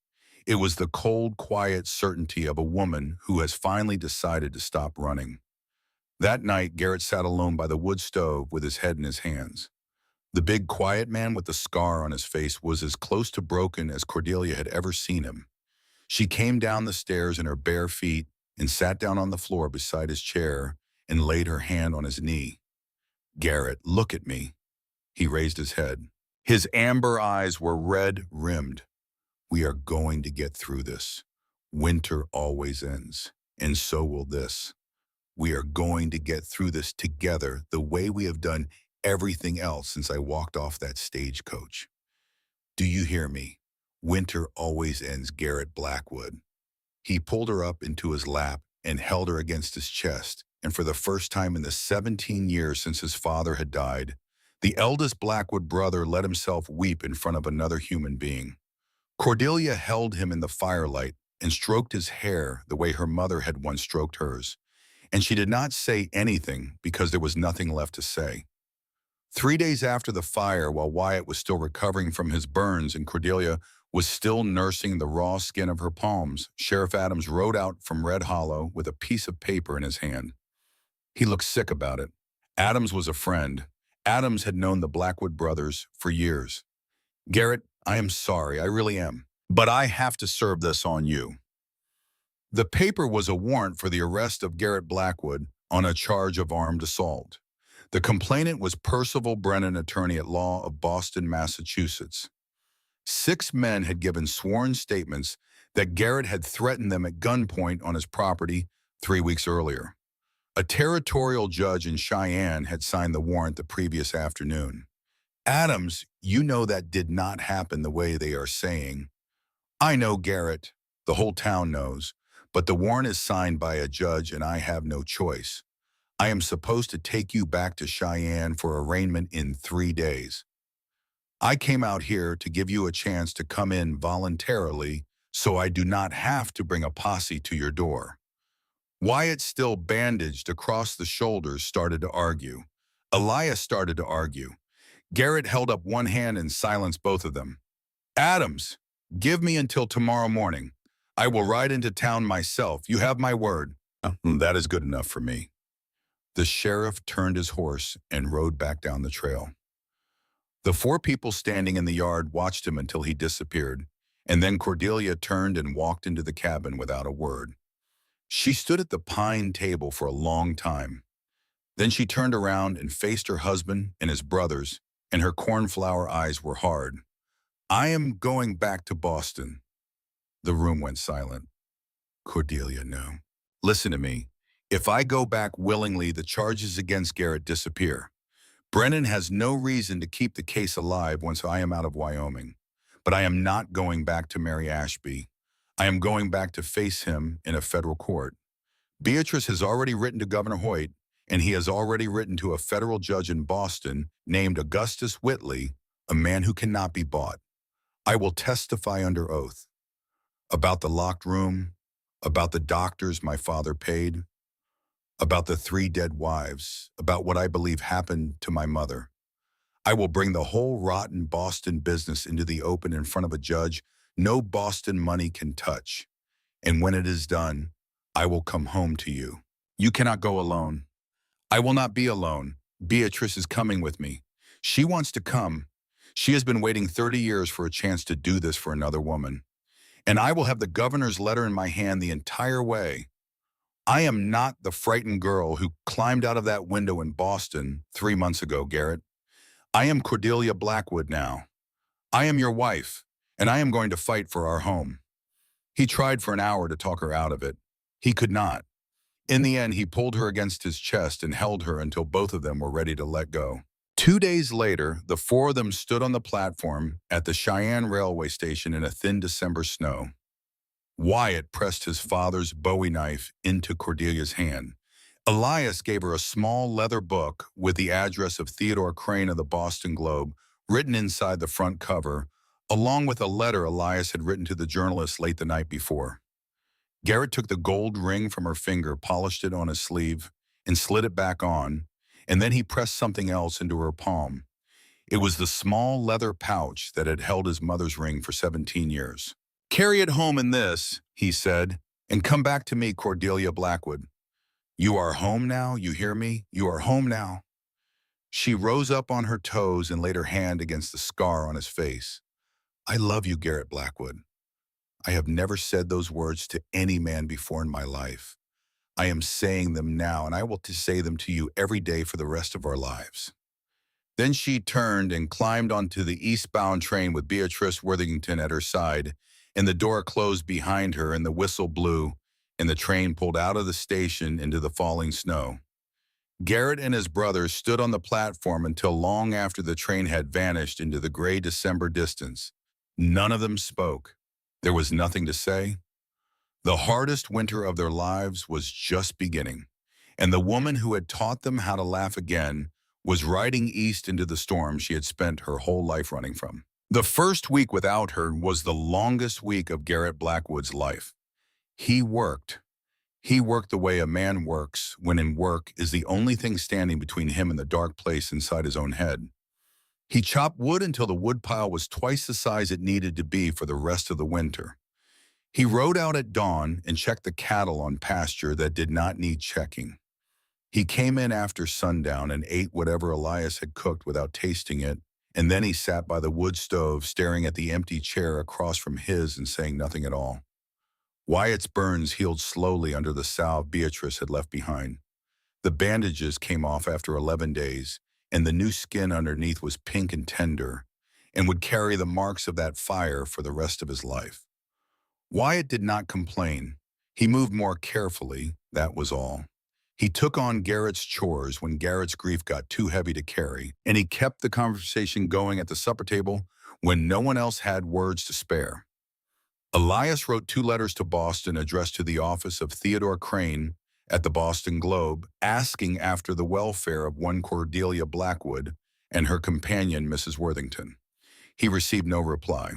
A: It was the cold, quiet certainty of a woman who has finally decided to stop running. That night, Garrett sat alone by the wood stove with his head in his hands. The big, quiet man with the scar on his face was as close to broken as Cordelia had ever seen him. She came down the stairs in her bare feet and sat down on the floor beside his chair and laid her hand on his knee. "Garrett, look at me." He raised his head. His amber eyes were red-rimmed. "We are going to get through this. Winter always ends, and so will this. We are going to get through this together the way we have done everything else since I walked off that stagecoach. Do you hear me? Winter always ends, Garrett Blackwood." He pulled her up into his lap and held her against his chest, and for the first time in the 17 years since his father had died, the eldest Blackwood brother let himself weep in front of another human being. Cordelia held him in the firelight and stroked his hair the way her mother had once stroked hers, and she did not say anything because there was nothing left to say. 3 days after the fire, while Wyatt was still recovering from his burns and Cordelia was still nursing the raw skin of her palms, Sheriff Adams rode out from Red Hollow with a piece of paper in his hand. He looked sick about it. Adams was a friend. Adams had known the Blackwood brothers for years. Garrett, I am sorry, I really am. But I have to serve this on you. The paper was a warrant for the arrest of Garrett Blackwood on a charge of armed assault. The complainant was Percival Brennan, attorney at law of Boston, Massachusetts. 6 men had given sworn statements that Garrett had threatened them at gunpoint on his property 3 weeks earlier. A territorial judge in Cheyenne had signed the warrant the previous afternoon. Adams, you know that did not happen the way they are saying. I know, Garrett. The whole town knows. But the warrant is signed by a judge and I have no choice. I am supposed to take you back to Cheyenne for arraignment in 3 days. I came out here to give you a chance to come in voluntarily so I do not have to bring a posse to your door. Wyatt, still bandaged across the shoulders, started to argue. Elias started to argue. Garrett held up one hand and silenced both of them. Adams, give me until tomorrow morning. I will ride into town myself. You have my word. That is good enough for me. The sheriff turned his horse and rode back down the trail. The 4 people standing in the yard watched him until he disappeared, and then Cordelia turned and walked into the cabin without a word. She stood at the pine table for a long time. Then she turned around and faced her husband and his brothers, and her cornflower eyes were hard. I am going back to Boston. The room went silent. Cordelia, no. Listen to me. If I go back willingly, the charges against Garrett disappear. Brennan has no reason to keep the case alive once I am out of Wyoming. But I am not going back to Mary Ashby. I am going back to face him in a federal court. Beatrice has already written to Governor Hoyt, and he has already written to a federal judge in Boston named Augustus Whitley, a man who cannot be bought. I will testify under oath about the locked room, about the doctors my father paid, about the 3 dead wives, about what I believe happened to my mother. I will bring the whole rotten Boston business into the open in front of a judge no Boston money can touch. And when it is done, I will come home to you. You cannot go alone. I will not be alone. Beatrice is coming with me. She wants to come. She has been waiting 30 years for a chance to do this for another woman. And I will have the governor's letter in my hand the entire way. I am not the frightened girl who climbed out of that window in Boston 3 months ago, Garrett. I am Cordelia Blackwood now. I am your wife, and I am going to fight for our home. He tried for an hour to talk her out of it. He could not. In the end, he pulled her against his chest and held her until both of them were ready to let go. 2 days later, the 4 of them stood on the platform at the Cheyenne railway station in a thin December snow. Wyatt pressed his father's Bowie knife into Cordelia's hand. Elias gave her a small leather book with the address of Theodore Crane of the Boston Globe written inside the front cover, along with a letter Elias had written to the journalist late the night before. Garrett took the gold ring from her finger, polished it on his sleeve, and slid it back on, and then he pressed something else into her palm. It was the small leather pouch that had held his mother's ring for 17 years. Carry it home in this, he said, and come back to me, Cordelia Blackwood. You are home now, you hear me? You are home now. She rose up on her toes and laid her hand against the scar on his face. I love you, Garrett Blackwood. I have never said those words to any man before in my life. I am saying them now, and I will say them to you every day for the rest of our lives. Then she turned and climbed onto the eastbound train with Beatrice Worthington at her side, and the door closed behind her and the whistle blew, and the train pulled out of the station into the falling snow. Garrett and his brothers stood on the platform until long after the train had vanished into the gray December distance. None of them spoke. There was nothing to say. The hardest winter of their lives was just beginning, and the woman who had taught them how to laugh again was riding east into the storm she had spent her whole life running from. The first week without her was the longest week of Garrett Blackwood's life. He worked. He worked the way a man works when in work is the only thing standing between him and the dark place inside his own head. He chopped wood until the woodpile was twice the size it needed to be for the rest of the winter. He rode out at dawn and checked the cattle on pasture that did not need checking. He came in after sundown and ate whatever Elias had cooked without tasting it and then he sat by the wood stove staring at the empty chair across from his and saying nothing at all. Wyatt's burns healed slowly under the salve Beatrice had left behind. The bandages came off after 11 days, and the new skin underneath was pink and tender, and would carry the marks of that fire for the rest of his life. Wyatt did not complain. He moved more carefully, that was all. He took on Garrett's chores when Garrett's grief got too heavy to carry, and he kept the conversation going at the supper table when no one else had words to spare. Elias wrote 2 letters to Boston addressed to the office of Theodore Crane at the Boston Globe, asking after the welfare of one Cordelia Blackwood and her companion, Mrs. Worthington. He received no reply.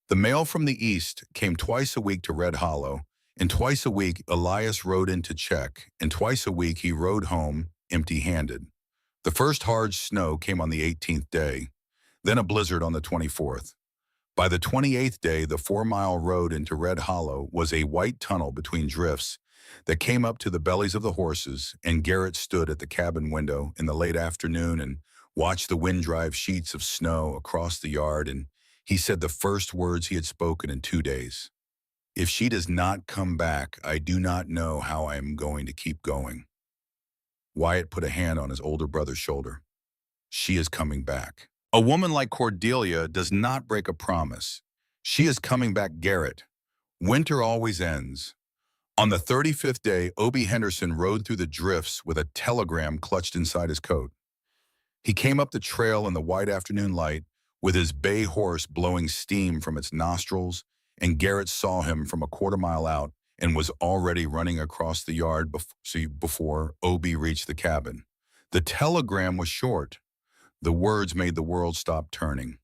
A: The mail from the East came twice a week to Red Hollow, and twice a week Elias rode in to check, and twice a week he rode home empty-handed. The first hard snow came on the 18th day, then a blizzard on the 24th. By the 28th day, the 4-mile road into Red Hollow was a white tunnel between drifts that came up to the bellies of the horses, and Garrett stood at the cabin window in the late afternoon and watched the wind-drive sheets of snow across the yard, and he said the first words he had spoken in 2 days. If she does not come back, I do not know how I am going to keep going. Wyatt put a hand on his older brother's shoulder. She is coming back. A woman like Cordelia does not break a promise. She is coming back, Garrett. Winter always ends. On the 35th day, Obie Henderson rode through the drifts with a telegram clutched inside his coat. He came up the trail in the white afternoon light with his bay horse blowing steam from its nostrils, and Garrett saw him from a quarter-mile out and was already running across the yard before Obie reached the cabin. The telegram was short. The words made the world stop turning.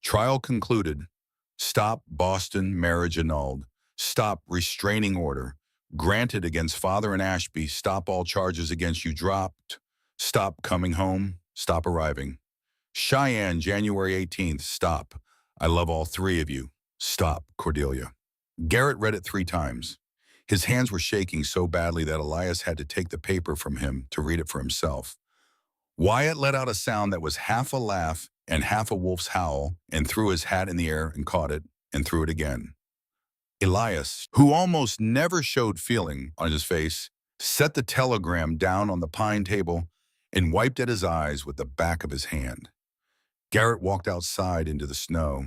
A: Trial concluded. Stop Boston marriage annulled. Stop restraining order. Granted against Father and Ashby. Stop all charges against you dropped. Stop coming home. Stop arriving. Cheyenne, January 18th. Stop. I love all 3 of you. Stop, Cordelia. Garrett read it 3 times. His hands were shaking so badly that Elias had to take the paper from him to read it for himself. Wyatt let out a sound that was half a laugh and half a wolf's howl, and threw his hat in the air and caught it and threw it again. Elias, who almost never showed feeling on his face, set the telegram down on the pine table and wiped at his eyes with the back of his hand. Garrett walked outside into the snow.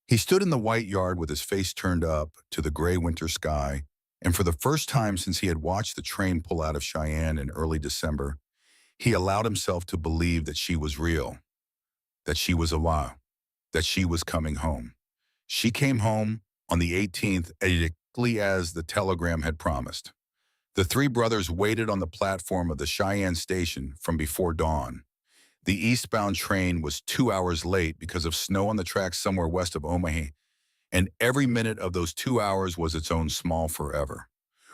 A: He stood in the white yard with his face turned up to the gray winter sky, and for the first time since he had watched the train pull out of Cheyenne in early December, he allowed himself to believe that she was real, that she was alive, that she was coming home. She came home on the 18th exactly as the telegram had promised. The 3 brothers waited on the platform of the Cheyenne station from before dawn. The eastbound train was 2 hours late because of snow on the tracks somewhere west of Omaha, and every minute of those 2 hours was its own small forever.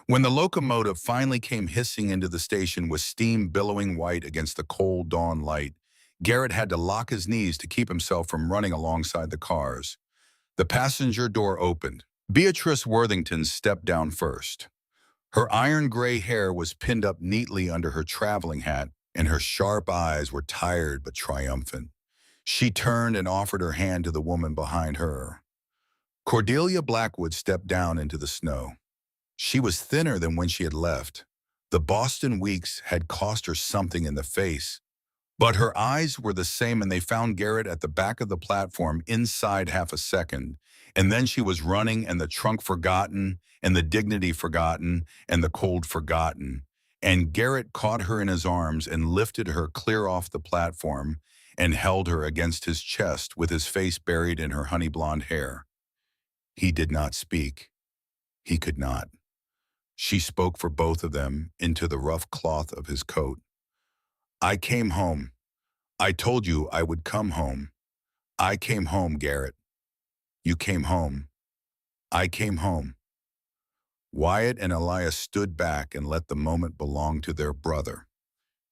A: When the locomotive finally came hissing into the station with steam billowing white against the cold dawn light, Garrett had to lock his knees to keep himself from running alongside the cars. The passenger door opened. Beatrice Worthington stepped down first. Her iron-gray hair was pinned up neatly under her traveling hat, and her sharp eyes were tired but triumphant. She turned and offered her hand to the woman behind her. Cordelia Blackwood stepped down into the snow. She was thinner than when she had left. The Boston weeks had cost her something in the face, but her eyes were the same, and they found Garrett at the back of the platform inside half a second, and then she was running, and the trunk forgotten, and the dignity forgotten, and the cold forgotten, and Garrett caught her in his arms and lifted her clear off the platform and held her against his chest with his face buried in her honey blonde hair. He did not speak. He could not. She spoke for both of them into the rough cloth of his coat. I came home. I told you I would come home. I came home, Garrett. You came home. I came home. Wyatt and Elias stood back and let the moment belong to their brother.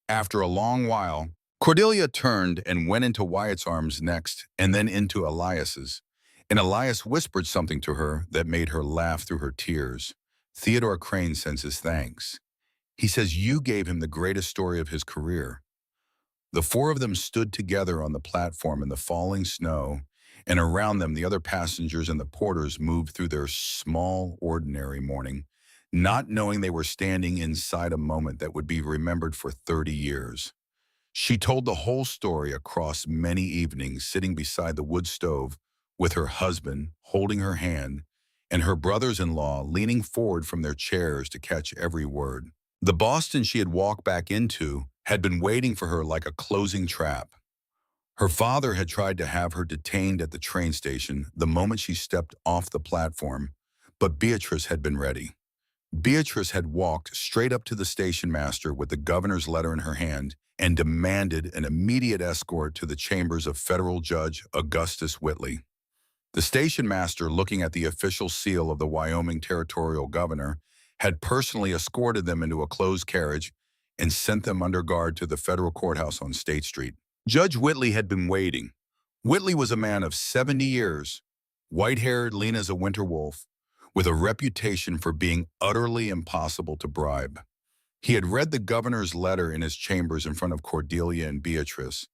A: After a long while, Cordelia turned and went into Wyatt's arms next, and then into Elias's, and Elias whispered something to her that made her laugh through her tears. Theodore Crane sends his thanks. He says you gave him the greatest story of his career. The four of them stood together on the platform in the falling snow, and around them the other passengers and the porters moved through their small, ordinary morning, not knowing they were standing inside a moment that would be remembered for 30 years. She told the whole story across many evenings, sitting beside the wood stove with her husband holding her hand and her brothers-in-law leaning forward from their chairs to catch every word. The Boston she had walked back into had been waiting for her like a closing trap. Her father had tried to have her detained at the train station the moment she stepped off the platform, but Beatrice had been ready. Beatrice had walked straight up to the station master with the governor's letter in her hand and demanded an immediate escort to the chambers of federal judge Augustus Whitley. The station master, looking at the official seal of the Wyoming territorial governor, had personally escorted them into a closed carriage and sent them under guard to the federal courthouse on State Street. Judge Whitley had been waiting. Whitley was a man of 70 years, white-haired, lean as a winter wolf, with a reputation for being utterly impossible to bribe. He had read the governor's letter in his chambers in front of Cordelia and Beatrice,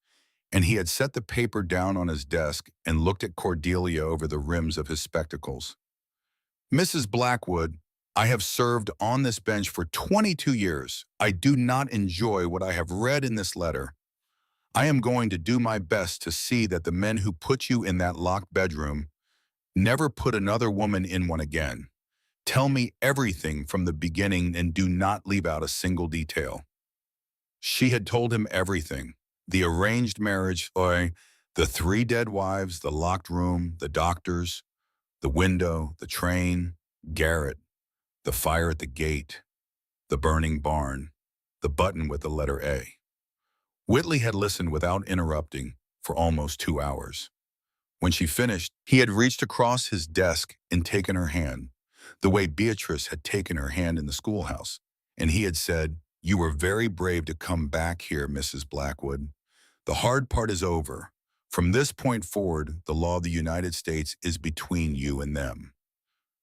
A: and he had set the paper down on his desk and looked at Cordelia over the rims of his spectacles. "Mrs. Blackwood, I have served on this bench for 22 years. I do not enjoy what I have read in this letter. I am going to do my best to see that the men who put you in that locked bedroom never put another woman in one again. Tell me everything from the beginning and do not leave out a single detail." She had told him everything. The arranged marriage, the 3 dead wives, the locked room, the doctors, the window, the train, Garrett, the fire at the gate, the burning barn, the button with the letter A. Whitley had listened without interrupting for almost 2 hours. When she finished, he had reached across his desk and taken her hand, the way Beatrice had taken her hand in the schoolhouse, and he had said, "You were very brave to come back here, Mrs. Blackwood. The hard part is over. From this point forward, the law of the United States is between you and them."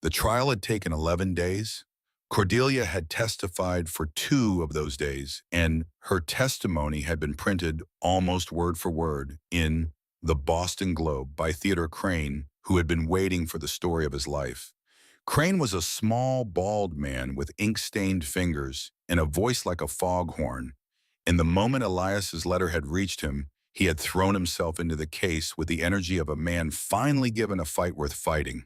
A: The trial had taken 11 days. Cordelia had testified for 2 of those days, and her testimony had been printed almost word for word in the Boston Globe by Theodore Crane, who had been waiting for the story of his life. Crane was a small, bald man with ink-stained fingers and a voice like a foghorn. And the moment Elias's letter had reached him, he had thrown himself into the case with the energy of a man finally given a fight worth fighting.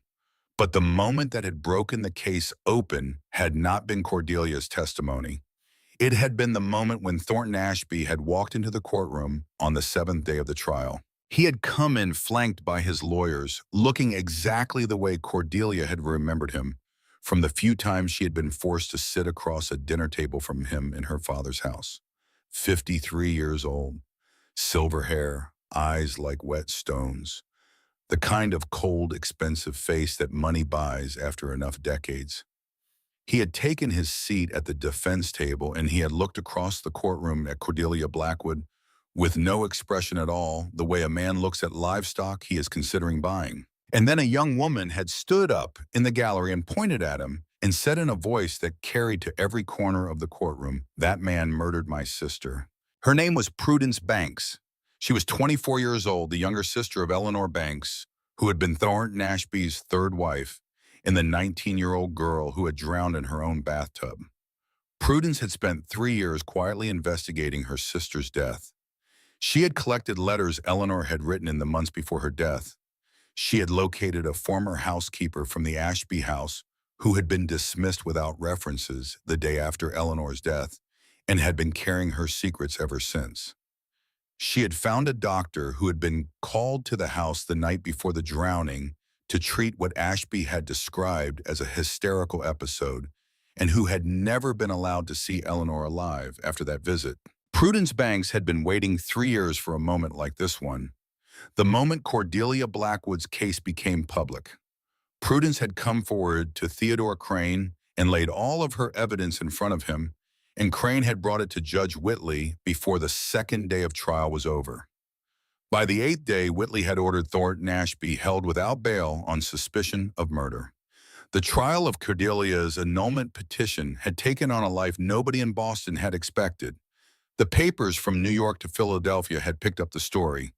A: But the moment that had broken the case open had not been Cordelia's testimony. It had been the moment when Thornton Ashby had walked into the courtroom on the 7th day of the trial. He had come in flanked by his lawyers, looking exactly the way Cordelia had remembered him from the few times she had been forced to sit across a dinner table from him in her father's house. 53 years old, silver hair, eyes like wet stones, the kind of cold, expensive face that money buys after enough decades. He had taken his seat at the defense table and he had looked across the courtroom at Cordelia Blackwood with no expression at all, the way a man looks at livestock he is considering buying. And then a young woman had stood up in the gallery and pointed at him and said in a voice that carried to every corner of the courtroom, "That man murdered my sister." Her name was Prudence Banks. She was 24 years old, the younger sister of Eleanor Banks, who had been Thornton Ashby's 3rd wife, and the 19-year-old girl who had drowned in her own bathtub. Prudence had spent 3 years quietly investigating her sister's death. She had collected letters Eleanor had written in the months before her death. She had located a former housekeeper from the Ashby house who had been dismissed without references the day after Eleanor's death and had been carrying her secrets ever since. She had found a doctor who had been called to the house the night before the drowning to treat what Ashby had described as a hysterical episode and who had never been allowed to see Eleanor alive after that visit. Prudence Banks had been waiting 3 years for a moment like this one, the moment Cordelia Blackwood's case became public. Prudence had come forward to Theodore Crane and laid all of her evidence in front of him, and Crane had brought it to Judge Whitley before the 2nd day of trial was over. By the 8th day, Whitley had ordered Thornton Ashby held without bail on suspicion of murder. The trial of Cordelia's annulment petition had taken on a life nobody in Boston had expected. The papers from New York to Philadelphia had picked up the story.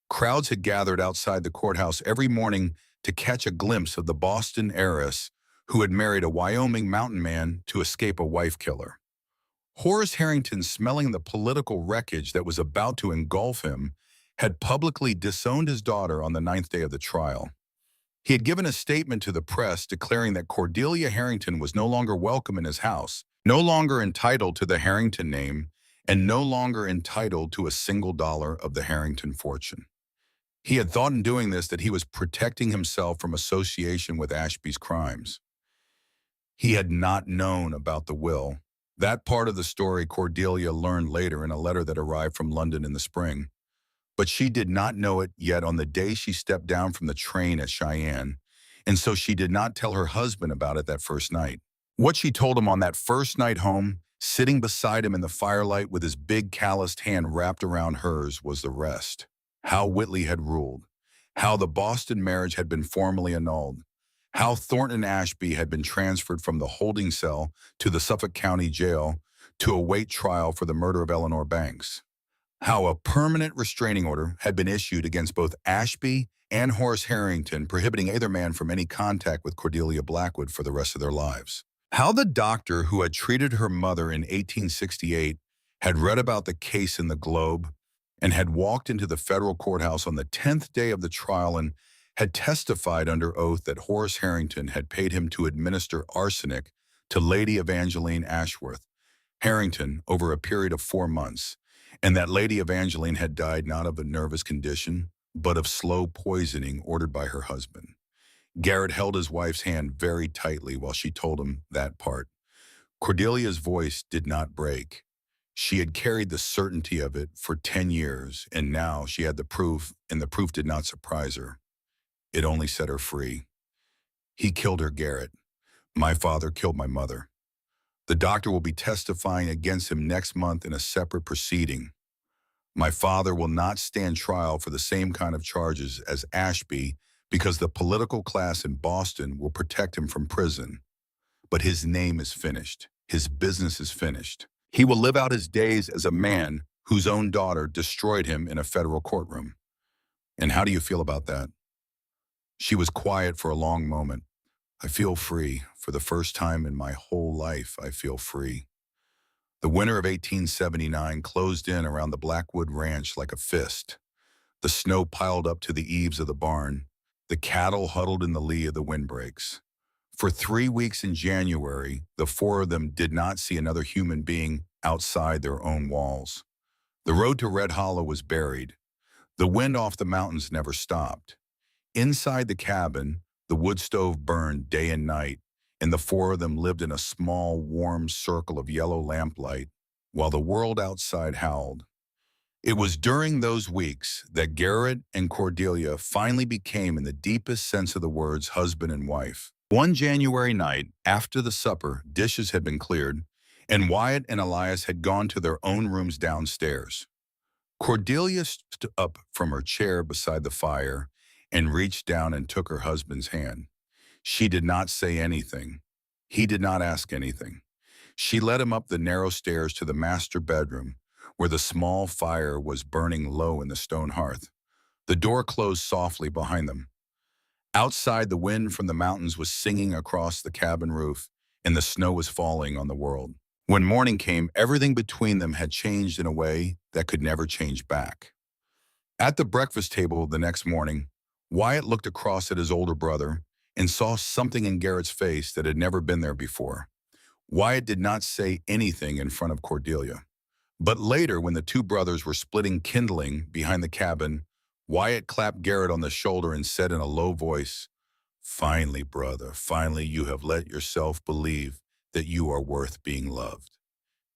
A: Crowds had gathered outside the courthouse every morning to catch a glimpse of the Boston heiress who had married a Wyoming mountain man to escape a wife killer. Horace Harrington, smelling the political wreckage that was about to engulf him, had publicly disowned his daughter on the ninth day of the trial. He had given a statement to the press declaring that Cordelia Harrington was no longer welcome in his house, no longer entitled to the Harrington name, and no longer entitled to a single dollar of the Harrington fortune. He had thought in doing this that he was protecting himself from association with Ashby's crimes. He had not known about the will. That part of the story Cordelia learned later in a letter that arrived from London in the spring. But she did not know it yet on the day she stepped down from the train at Cheyenne, and so she did not tell her husband about it that first night. What she told him on that first night home, sitting beside him in the firelight with his big calloused hand wrapped around hers, was the rest. How Whitley had ruled, how the Boston marriage had been formally annulled, how Thornton Ashby had been transferred from the holding cell to the Suffolk County Jail to await trial for the murder of Eleanor Banks, how a permanent restraining order had been issued against both Ashby and Horace Harrington, prohibiting either man from any contact with Cordelia Blackwood for the rest of their lives. How the doctor who had treated her mother in 1868 had read about the case in the Globe and had walked into the federal courthouse on the 10th day of the trial and had testified under oath that Horace Harrington had paid him to administer arsenic to Lady Evangeline Ashworth Harrington over a period of 4 months, and that Lady Evangeline had died not of a nervous condition, but of slow poisoning ordered by her husband. Garrett held his wife's hand very tightly while she told him that part. Cordelia's voice did not break. She had carried the certainty of it for 10 years, and now she had the proof, and the proof did not surprise her. It only set her free. He killed her, Garrett. My father killed my mother. The doctor will be testifying against him next month in a separate proceeding. My father will not stand trial for the same kind of charges as Ashby because the political class in Boston will protect him from prison. But his name is finished. His business is finished. He will live out his days as a man whose own daughter destroyed him in a federal courtroom. And how do you feel about that? She was quiet for a long moment. I feel free. For the first time in my whole life, I feel free. The winter of 1879 closed in around the Blackwood Ranch like a fist. The snow piled up to the eaves of the barn. The cattle huddled in the lee of the windbreaks. For 3 weeks in January, the four of them did not see another human being outside their own walls. The road to Red Hollow was buried. The wind off the mountains never stopped. Inside the cabin, the wood stove burned day and night, and the four of them lived in a small, warm circle of yellow lamplight while the world outside howled. It was during those weeks that Garrett and Cordelia finally became, in the deepest sense of the words, husband and wife. One January night, after the supper, dishes had been cleared, and Wyatt and Elias had gone to their own rooms downstairs. Cordelia stood up from her chair beside the fire and reached down and took her husband's hand. She did not say anything. He did not ask anything. She led him up the narrow stairs to the master bedroom, where the small fire was burning low in the stone hearth. The door closed softly behind them. Outside, the wind from the mountains was singing across the cabin roof, and the snow was falling on the world. When morning came, everything between them had changed in a way that could never change back. At the breakfast table the next morning, Wyatt looked across at his older brother and saw something in Garrett's face that had never been there before. Wyatt did not say anything in front of Cordelia. But later, when the two brothers were splitting kindling behind the cabin, Wyatt clapped Garrett on the shoulder and said in a low voice, "Finally, brother, finally you have let yourself believe that you are worth being loved."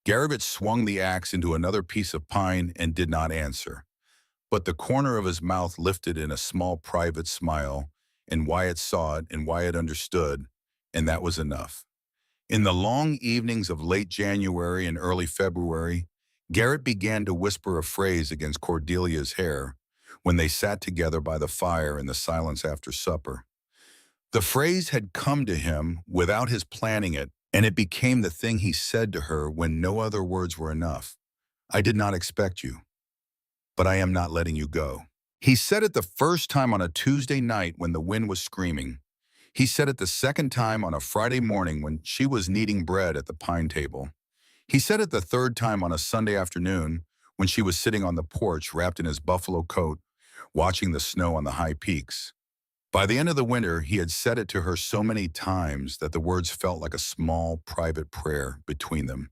A: Garrett swung the axe into another piece of pine and did not answer. But the corner of his mouth lifted in a small private smile, and Wyatt saw it, and Wyatt understood, and that was enough. In the long evenings of late January and early February, Garrett began to whisper a phrase against Cordelia's hair when they sat together by the fire in the silence after supper. The phrase had come to him without his planning it, and it became the thing he said to her when no other words were enough. I did not expect you, but I am not letting you go. He said it the first time on a Tuesday night when the wind was screaming. He said it the second time on a Friday morning when she was kneading bread at the pine table. He said it the third time on a Sunday afternoon when she was sitting on the porch wrapped in his buffalo coat, watching the snow on the high peaks. By the end of the winter, he had said it to her so many times that the words felt like a small, private prayer between them,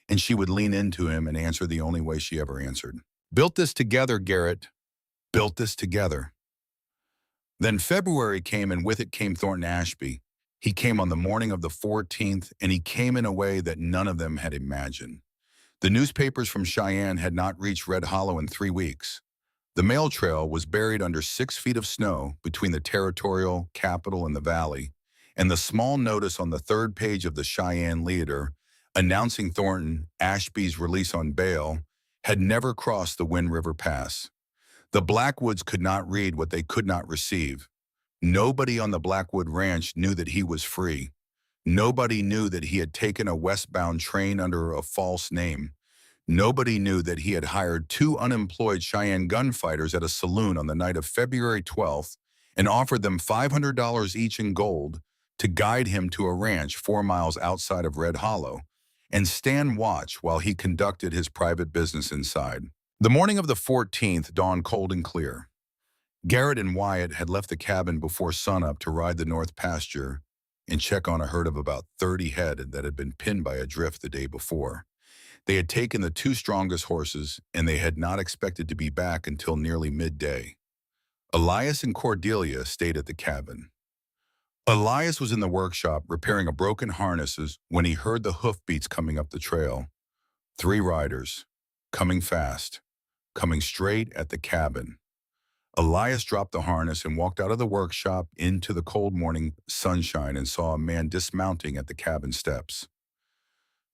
A: and she would lean into him and answer the only way she ever answered. Built this together, Garrett. Built this together. Then February came, and with it came Thornton Ashby. He came on the morning of the 14th, and he came in a way that none of them had imagined. The newspapers from Cheyenne had not reached Red Hollow in 3 weeks. The mail trail was buried under 6 feet of snow between the territorial capital and the valley, and the small notice on the third page of the Cheyenne Leader announcing Thornton Ashby's release on bail had never crossed the Wind River Pass. The Blackwoods could not read what they could not receive. Nobody on the Blackwood Ranch knew that he was free. Nobody knew that he had taken a westbound train under a false name. Nobody knew that he had hired 2 unemployed Cheyenne gunfighters at a saloon on the night of February 12th and offered them $500 each in gold to guide him to a ranch 4 miles outside of Red Hollow and stand watch while he conducted his private business inside. The morning of the 14th dawned cold and clear. Garrett and Wyatt had left the cabin before sunup to ride the north pasture and check on a herd of about 30 head that had been pinned by a drift the day before. They had taken the 2 strongest horses, and they had not expected to be back until nearly midday. Elias and Cordelia stayed at the cabin. Elias was in the workshop repairing a broken harnesses when he heard the hoofbeats coming up the trail. 3 riders, coming fast, coming straight at the cabin. Elias dropped the harness and walked out of the workshop into the cold morning sunshine and saw a man dismounting at the cabin steps.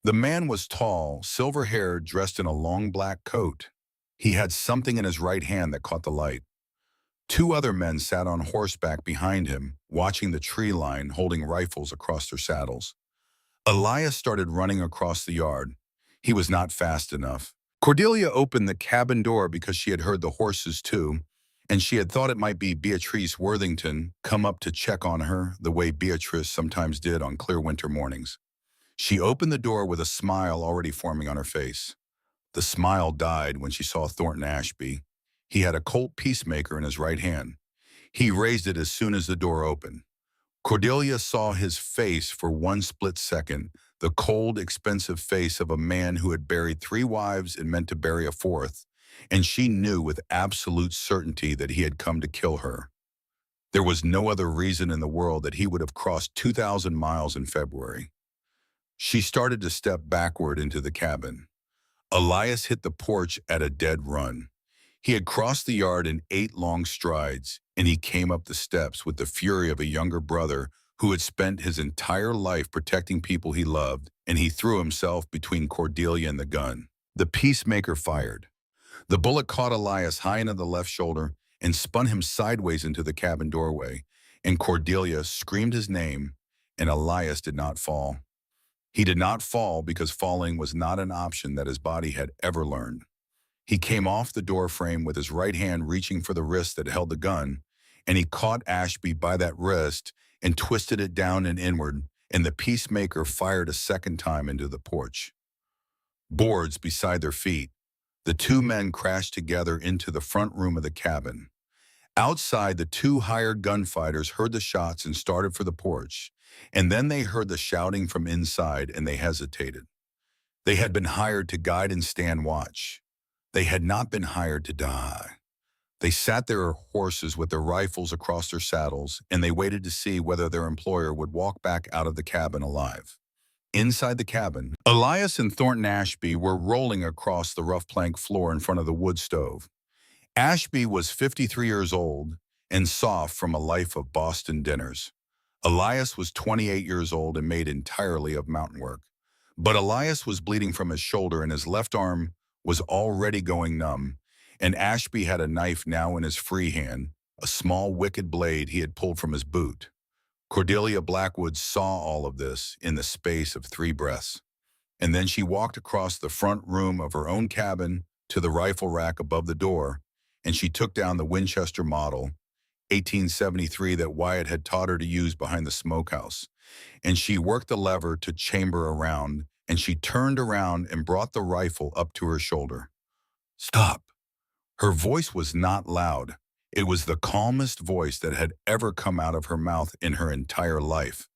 A: The man was tall, silver-haired, dressed in a long black coat. He had something in his right hand that caught the light. 2 other men sat on horseback behind him, watching the tree line, holding rifles across their saddles. Elias started running across the yard. He was not fast enough. Cordelia opened the cabin door because she had heard the horses too, and she had thought it might be Beatrice Worthington come up to check on her the way Beatrice sometimes did on clear winter mornings. She opened the door with a smile already forming on her face. The smile died when she saw Thornton Ashby. He had a Colt Peacemaker in his right hand. He raised it as soon as the door opened. Cordelia saw his face for one split second, the cold, expensive face of a man who had buried 3 wives and meant to bury a 4th, and she knew with absolute certainty that he had come to kill her. There was no other reason in the world that he would have crossed 2,000 miles in February. She started to step backward into the cabin. Elias hit the porch at a dead run. He had crossed the yard in 8 long strides, and he came up the steps with the fury of a younger brother who had spent his entire life protecting people he loved, and he threw himself between Cordelia and the gun. The Peacemaker fired. The bullet caught Elias high into the left shoulder and spun him sideways into the cabin doorway, and Cordelia screamed his name, and Elias did not fall. He did not fall because falling was not an option that his body had ever learned. He came off the door frame with his right hand reaching for the wrist that held the gun, and he caught Ashby by that wrist and twisted it down and inward, and the Peacemaker fired a second time into the porch. Boards beside their feet, the 2 men crashed together into the front room of the cabin. Outside, the 2 hired gunfighters heard the shots and started for the porch, and then they heard the shouting from inside and they hesitated. They had been hired to guide and stand watch. They had not been hired to die. They sat their horses with their rifles across their saddles, and they waited to see whether their employer would walk back out of the cabin alive. Inside the cabin, Elias and Thornton Ashby were rolling across the rough plank floor in front of the wood stove. Ashby was 53 years old and soft from a life of Boston dinners. Elias was 28 years old and made entirely of mountain work. But Elias was bleeding from his shoulder and his left arm was already going numb, and Ashby had a knife now in his free hand, a small wicked blade he had pulled from his boot. Cordelia Blackwood saw all of this in the space of 3 breaths. And then she walked across the front room of her own cabin to the rifle rack above the door, and she took down the Winchester model, 1873, that Wyatt had taught her to use behind the smokehouse. And she worked the lever to chamber around, and she turned around and brought the rifle up to her shoulder. Stop. Her voice was not loud. It was the calmest voice that had ever come out of her mouth in her entire life.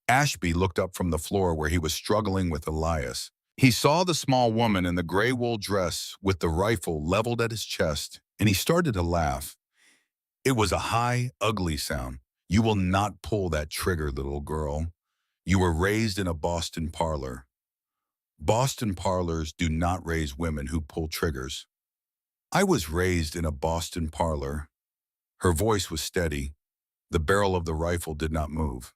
A: Ashby looked up from the floor where he was struggling with Elias. He saw the small woman in the gray wool dress with the rifle leveled at his chest, and he started to laugh. It was a high, ugly sound. You will not pull that trigger, little girl. You were raised in a Boston parlor. Boston parlors do not raise women who pull triggers. I was raised in a Boston parlor. Her voice was steady. The barrel of the rifle did not move.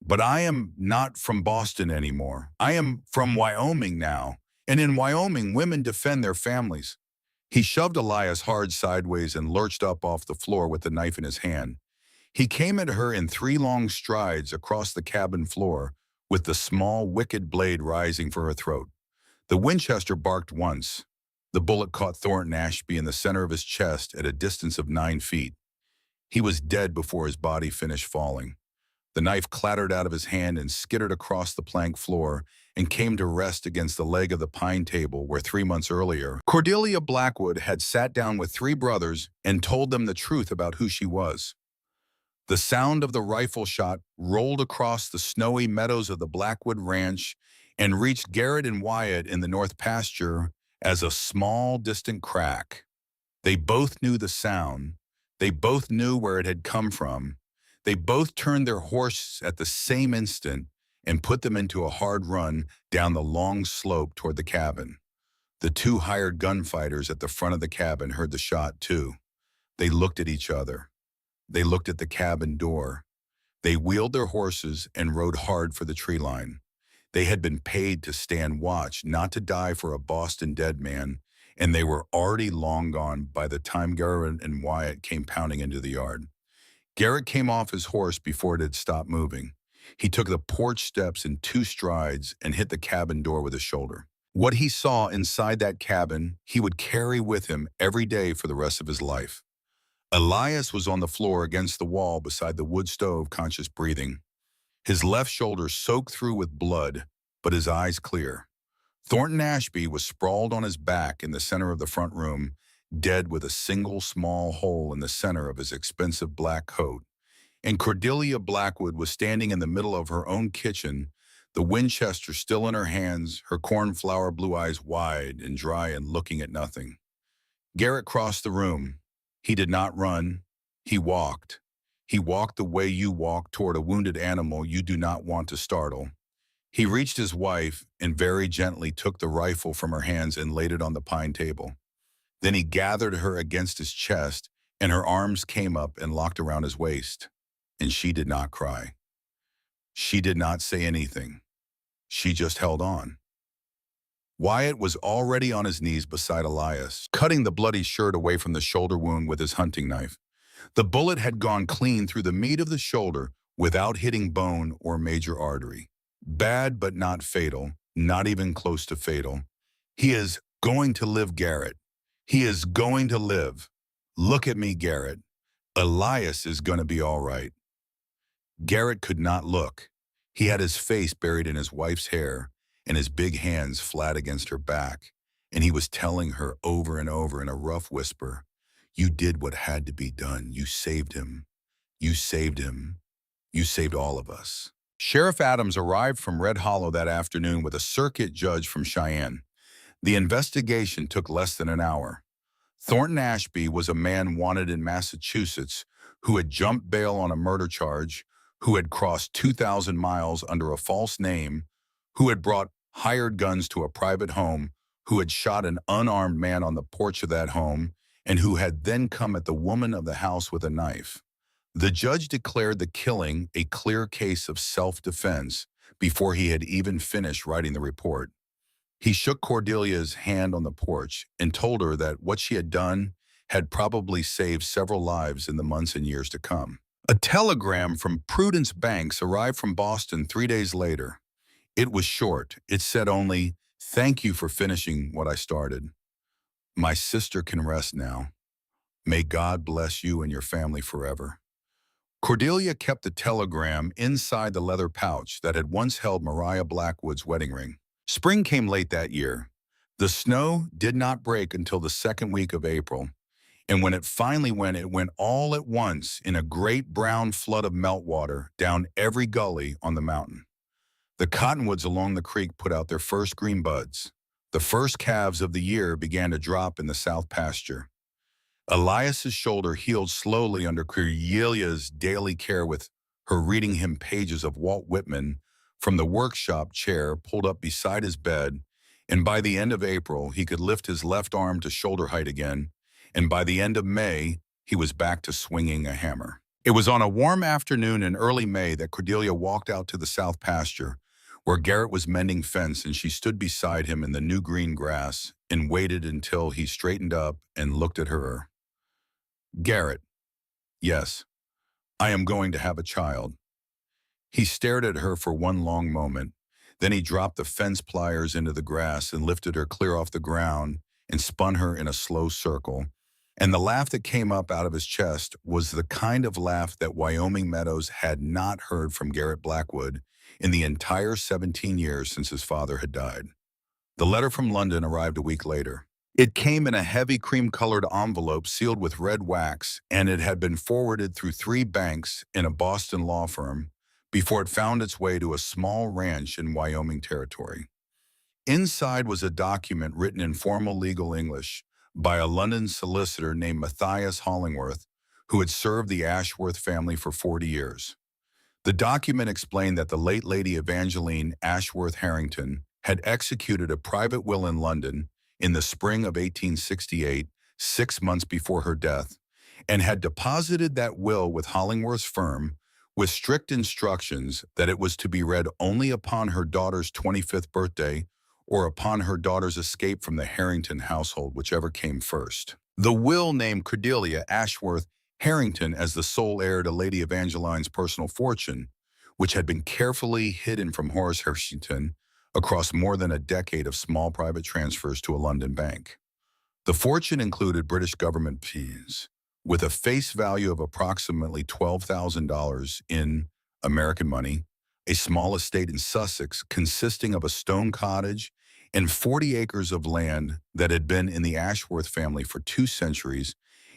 A: But I am not from Boston anymore. I am from Wyoming now. And in Wyoming, women defend their families. He shoved Elias hard sideways and lurched up off the floor with the knife in his hand. He came at her in 3 long strides across the cabin floor, with the small, wicked blade rising for her throat. The Winchester barked once. The bullet caught Thornton Ashby in the center of his chest at a distance of 9 feet. He was dead before his body finished falling. The knife clattered out of his hand and skittered across the plank floor and came to rest against the leg of the pine table where 3 months earlier, Cordelia Blackwood had sat down with 3 brothers and told them the truth about who she was. The sound of the rifle shot rolled across the snowy meadows of the Blackwood Ranch and reached Garrett and Wyatt in the north pasture as a small, distant crack. They both knew the sound. They both knew where it had come from. They both turned their horses at the same instant and put them into a hard run down the long slope toward the cabin. The 2 hired gunfighters at the front of the cabin heard the shot too. They looked at each other. They looked at the cabin door. They wheeled their horses and rode hard for the tree line. They had been paid to stand watch, not to die for a Boston dead man, and they were already long gone by the time Garrett and Wyatt came pounding into the yard. Garrett came off his horse before it had stopped moving. He took the porch steps in 2 strides and hit the cabin door with his shoulder. What he saw inside that cabin, he would carry with him every day for the rest of his life. Elias was on the floor against the wall beside the wood stove, conscious breathing. His left shoulder soaked through with blood, but his eyes clear. Thornton Ashby was sprawled on his back in the center of the front room, dead with a single small hole in the center of his expensive black coat. And Cordelia Blackwood was standing in the middle of her own kitchen, the Winchester still in her hands, her cornflower blue eyes wide and dry and looking at nothing. Garrett crossed the room. He did not run. He walked. He walked the way you walk toward a wounded animal you do not want to startle. He reached his wife and very gently took the rifle from her hands and laid it on the pine table. Then he gathered her against his chest, and her arms came up and locked around his waist. And she did not cry. She did not say anything. She just held on. Wyatt was already on his knees beside Elias, cutting the bloody shirt away from the shoulder wound with his hunting knife. The bullet had gone clean through the meat of the shoulder without hitting bone or major artery. Bad but not fatal, not even close to fatal. He is going to live, Garrett. He is going to live. Look at me, Garrett. Elias is going to be all right. Garrett could not look. He had his face buried in his wife's hair and his big hands flat against her back, and he was telling her over and over in a rough whisper, "You did what had to be done. You saved him. You saved him. You saved all of us." Sheriff Adams arrived from Red Hollow that afternoon with a circuit judge from Cheyenne. The investigation took less than an hour. Thornton Ashby was a man wanted in Massachusetts who had jumped bail on a murder charge, who had crossed 2,000 miles under a false name, who had brought hired guns to a private home, who had shot an unarmed man on the porch of that home, and who had then come at the woman of the house with a knife. The judge declared the killing a clear case of self-defense before he had even finished writing the report. He shook Cordelia's hand on the porch and told her that what she had done had probably saved several lives in the months and years to come. A telegram from Prudence Banks arrived from Boston 3 days later. It was short. It said only, "Thank you for finishing what I started. My sister can rest now. May God bless you and your family forever." Cordelia kept the telegram inside the leather pouch that had once held Mariah Blackwood's wedding ring. Spring came late that year. The snow did not break until the second week of April, and when it went all at once in a great brown flood of meltwater down every gully on the mountain. The cottonwoods along the creek put out their first green buds. The first calves of the year began to drop in the south pasture. Elias's shoulder healed slowly under Cordelia's daily care, with her reading him pages of Walt Whitman from the workshop chair pulled up beside his bed, and by the end of April, he could lift his left arm to shoulder height again, and by the end of May, he was back to swinging a hammer. It was on a warm afternoon in early May that Cordelia walked out to the south pasture, where Garrett was mending fence, and she stood beside him in the new green grass and waited until he straightened up and looked at her. "Garrett, yes, I am going to have a child." He stared at her for one long moment. Then he dropped the fence pliers into the grass and lifted her clear off the ground and spun her in a slow circle. And the laugh that came up out of his chest was the kind of laugh that Wyoming Meadows had not heard from Garrett Blackwood in the entire 17 years since his father had died. The letter from London arrived a week later. It came in a heavy cream-colored envelope sealed with red wax, and it had been forwarded through 3 banks in a Boston law firm before it found its way to a small ranch in Wyoming Territory. Inside was a document written in formal legal English by a London solicitor named Matthias Hollingworth, who had served the Ashworth family for 40 years. The document explained that the late Lady Evangeline Ashworth Harrington had executed a private will in London in the spring of 1868, 6 months before her death, and had deposited that will with Hollingworth's firm with strict instructions that it was to be read only upon her daughter's 25th birthday or upon her daughter's escape from the Harrington household, whichever came first. The will named Cordelia Ashworth Harrington as the sole heir to Lady Evangeline's personal fortune, which had been carefully hidden from Horace Harrington across more than a decade of small private transfers to a London bank. The fortune included British government fees, with a face value of approximately $12,000 in American money, a small estate in Sussex consisting of a stone cottage and 40 acres of land that had been in the Ashworth family for 2 centuries,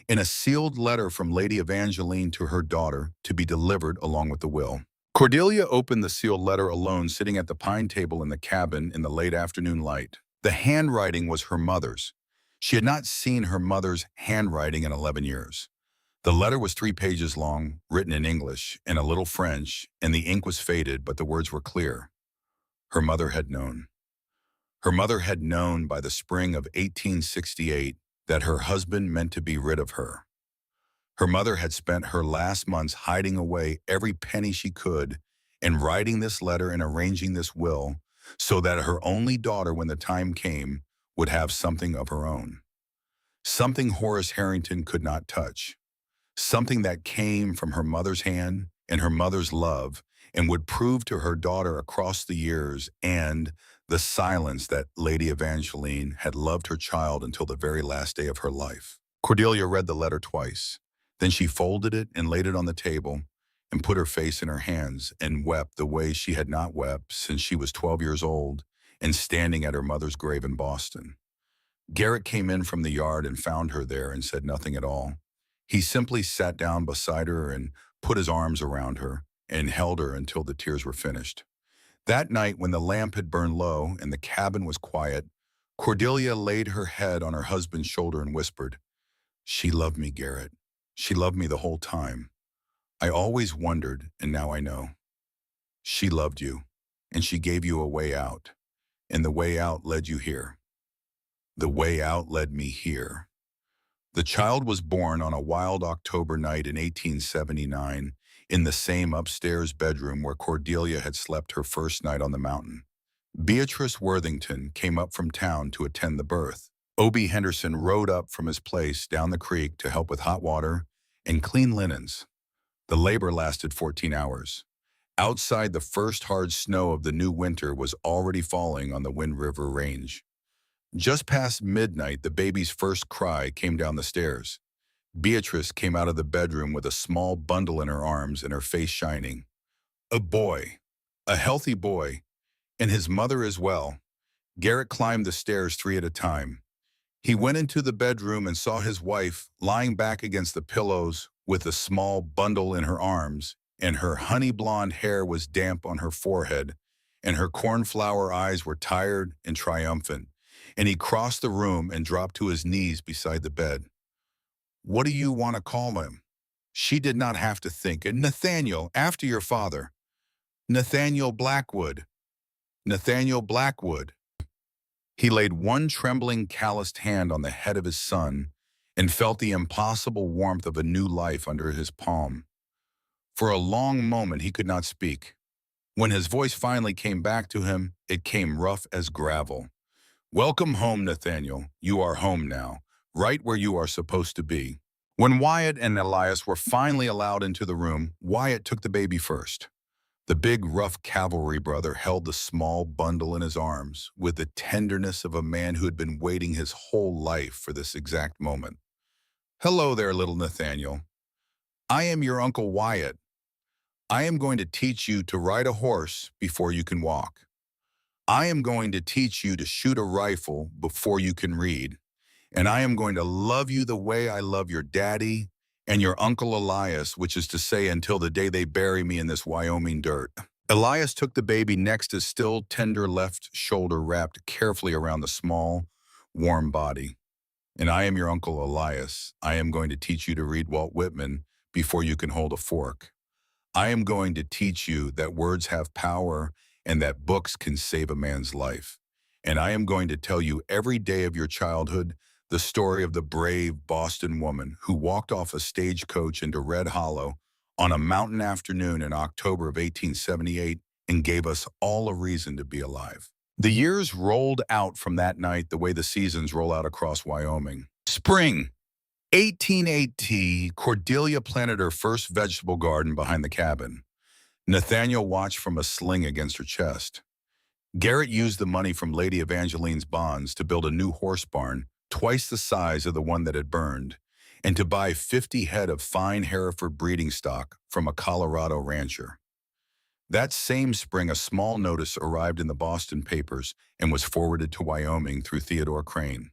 A: and a sealed letter from Lady Evangeline to her daughter to be delivered along with the will. Cordelia opened the sealed letter alone, sitting at the pine table in the cabin in the late afternoon light. The handwriting was her mother's. She had not seen her mother's handwriting in 11 years. The letter was 3 pages long, written in English and a little French, and the ink was faded, but the words were clear. Her mother had known. Her mother had known by the spring of 1868 that her husband meant to be rid of her. Her mother had spent her last months hiding away every penny she could and writing this letter and arranging this will so that her only daughter, when the time came, would have something of her own. Something Horace Harrington could not touch. Something that came from her mother's hand and her mother's love and would prove to her daughter across the years and the silence that Lady Evangeline had loved her child until the very last day of her life. Cordelia read the letter twice. Then she folded it and laid it on the table and put her face in her hands and wept the way she had not wept since she was 12 years old and standing at her mother's grave in Boston. Garrett came in from the yard and found her there and said nothing at all. He simply sat down beside her and put his arms around her and held her until the tears were finished. That night, when the lamp had burned low and the cabin was quiet, Cordelia laid her head on her husband's shoulder and whispered, "She loved me, Garrett. She loved me the whole time. I always wondered, and now I know. She loved you, and she gave you a way out, and the way out led you here. The way out led me here." The child was born on a wild October night in 1879 in the same upstairs bedroom where Cordelia had slept her first night on the mountain. Beatrice Worthington came up from town to attend the birth. Obie Henderson rode up from his place down the creek to help with hot water and clean linens. The labor lasted 14 hours. Outside, the first hard snow of the new winter was already falling on the Wind River Range. Just past midnight, the baby's first cry came down the stairs. Beatrice came out of the bedroom with a small bundle in her arms and her face shining. A boy, a healthy boy, and his mother as well. Garrett climbed the stairs three at a time. He went into the bedroom and saw his wife lying back against the pillows with a small bundle in her arms, and her honey blonde hair was damp on her forehead, and her cornflower eyes were tired and triumphant. And he crossed the room and dropped to his knees beside the bed. What do you want to call him? She did not have to think. Nathaniel, after your father. Nathaniel Blackwood. Nathaniel Blackwood. He laid one trembling, calloused hand on the head of his son and felt the impossible warmth of a new life under his palm. For a long moment he could not speak. When his voice finally came back to him, it came rough as gravel. Welcome home, Nathaniel. You are home now, right where you are supposed to be. When Wyatt and Elias were finally allowed into the room, Wyatt took the baby first. The big, rough cavalry brother held the small bundle in his arms with the tenderness of a man who had been waiting his whole life for this exact moment. Hello there, little Nathaniel. I am your Uncle Wyatt. I am going to teach you to ride a horse before you can walk. I am going to teach you to shoot a rifle before you can read. And I am going to love you the way I love your daddy and your Uncle Elias, which is to say until the day they bury me in this Wyoming dirt. Elias took the baby next, his still tender left shoulder wrapped carefully around the small, warm body. And I am your Uncle Elias. I am going to teach you to read Walt Whitman before you can hold a fork. I am going to teach you that words have power and that books can save a man's life. And I am going to tell you every day of your childhood the story of the brave Boston woman who walked off a stagecoach into Red Hollow on a mountain afternoon in October of 1878 and gave us all a reason to be alive. The years rolled out from that night the way the seasons roll out across Wyoming. Spring, 1880, Cordelia planted her first vegetable garden behind the cabin. Nathaniel watched from a sling against her chest. Garrett used the money from Lady Evangeline's bonds to build a new horse barn, twice the size of the one that had burned, and to buy 50 head of fine Hereford breeding stock from a Colorado rancher. That same spring, a small notice arrived in the Boston papers and was forwarded to Wyoming through Theodore Crane.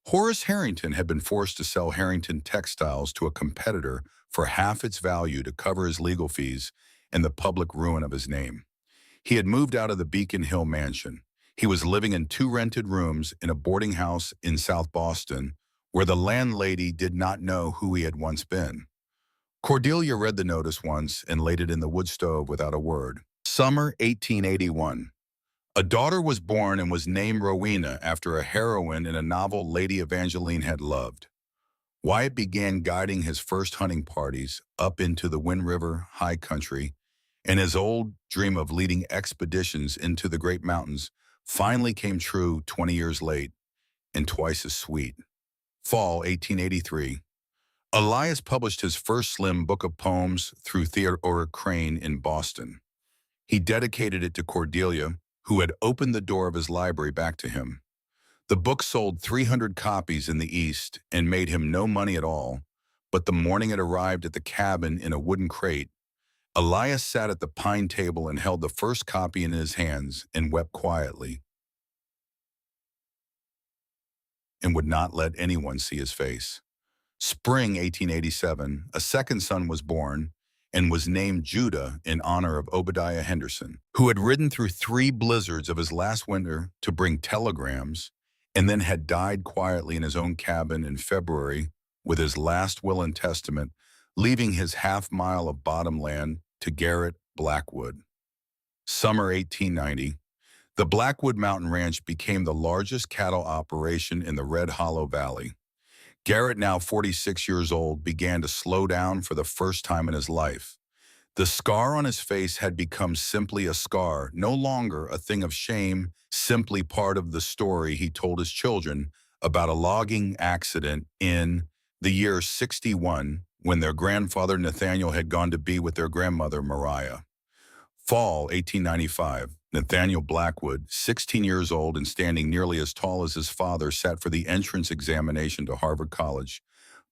A: Horace Harrington had been forced to sell Harrington Textiles to a competitor for half its value to cover his legal fees and the public ruin of his name. He had moved out of the Beacon Hill mansion. He was living in 2 rented rooms in a boarding house in South Boston, where the landlady did not know who he had once been. Cordelia read the notice once and laid it in the wood stove without a word. Summer 1881. A daughter was born and was named Rowena after a heroine in a novel Lady Evangeline had loved. Wyatt began guiding his first hunting parties up into the Wind River high country, and his old dream of leading expeditions into the Great Mountains finally came true 20 years late and twice as sweet. Fall 1883. Elias published his first slim book of poems through Theodore Crane in Boston. He dedicated it to Cordelia, who had opened the door of his library back to him. The book sold 300 copies in the East and made him no money at all, but the morning it arrived at the cabin in a wooden crate, Elias sat at the pine table and held the first copy in his hands and wept quietly and would not let anyone see his face. Spring 1887, a second son was born and was named Judah in honor of Obadiah Henderson, who had ridden through 3 blizzards of his last winter to bring telegrams and then had died quietly in his own cabin in February with his last will and testament, leaving his half-mile of bottom land to Garrett Blackwood. Summer 1890, the Blackwood Mountain Ranch became the largest cattle operation in the Red Hollow Valley. Garrett, now 46 years old, began to slow down for the first time in his life. The scar on his face had become simply a scar, no longer a thing of shame, simply part of the story he told his children about a logging accident in the year 61 when their grandfather Nathaniel had gone to be with their grandmother Mariah. Fall 1895. Nathaniel Blackwood, 16 years old and standing nearly as tall as his father, sat for the entrance examination to Harvard College,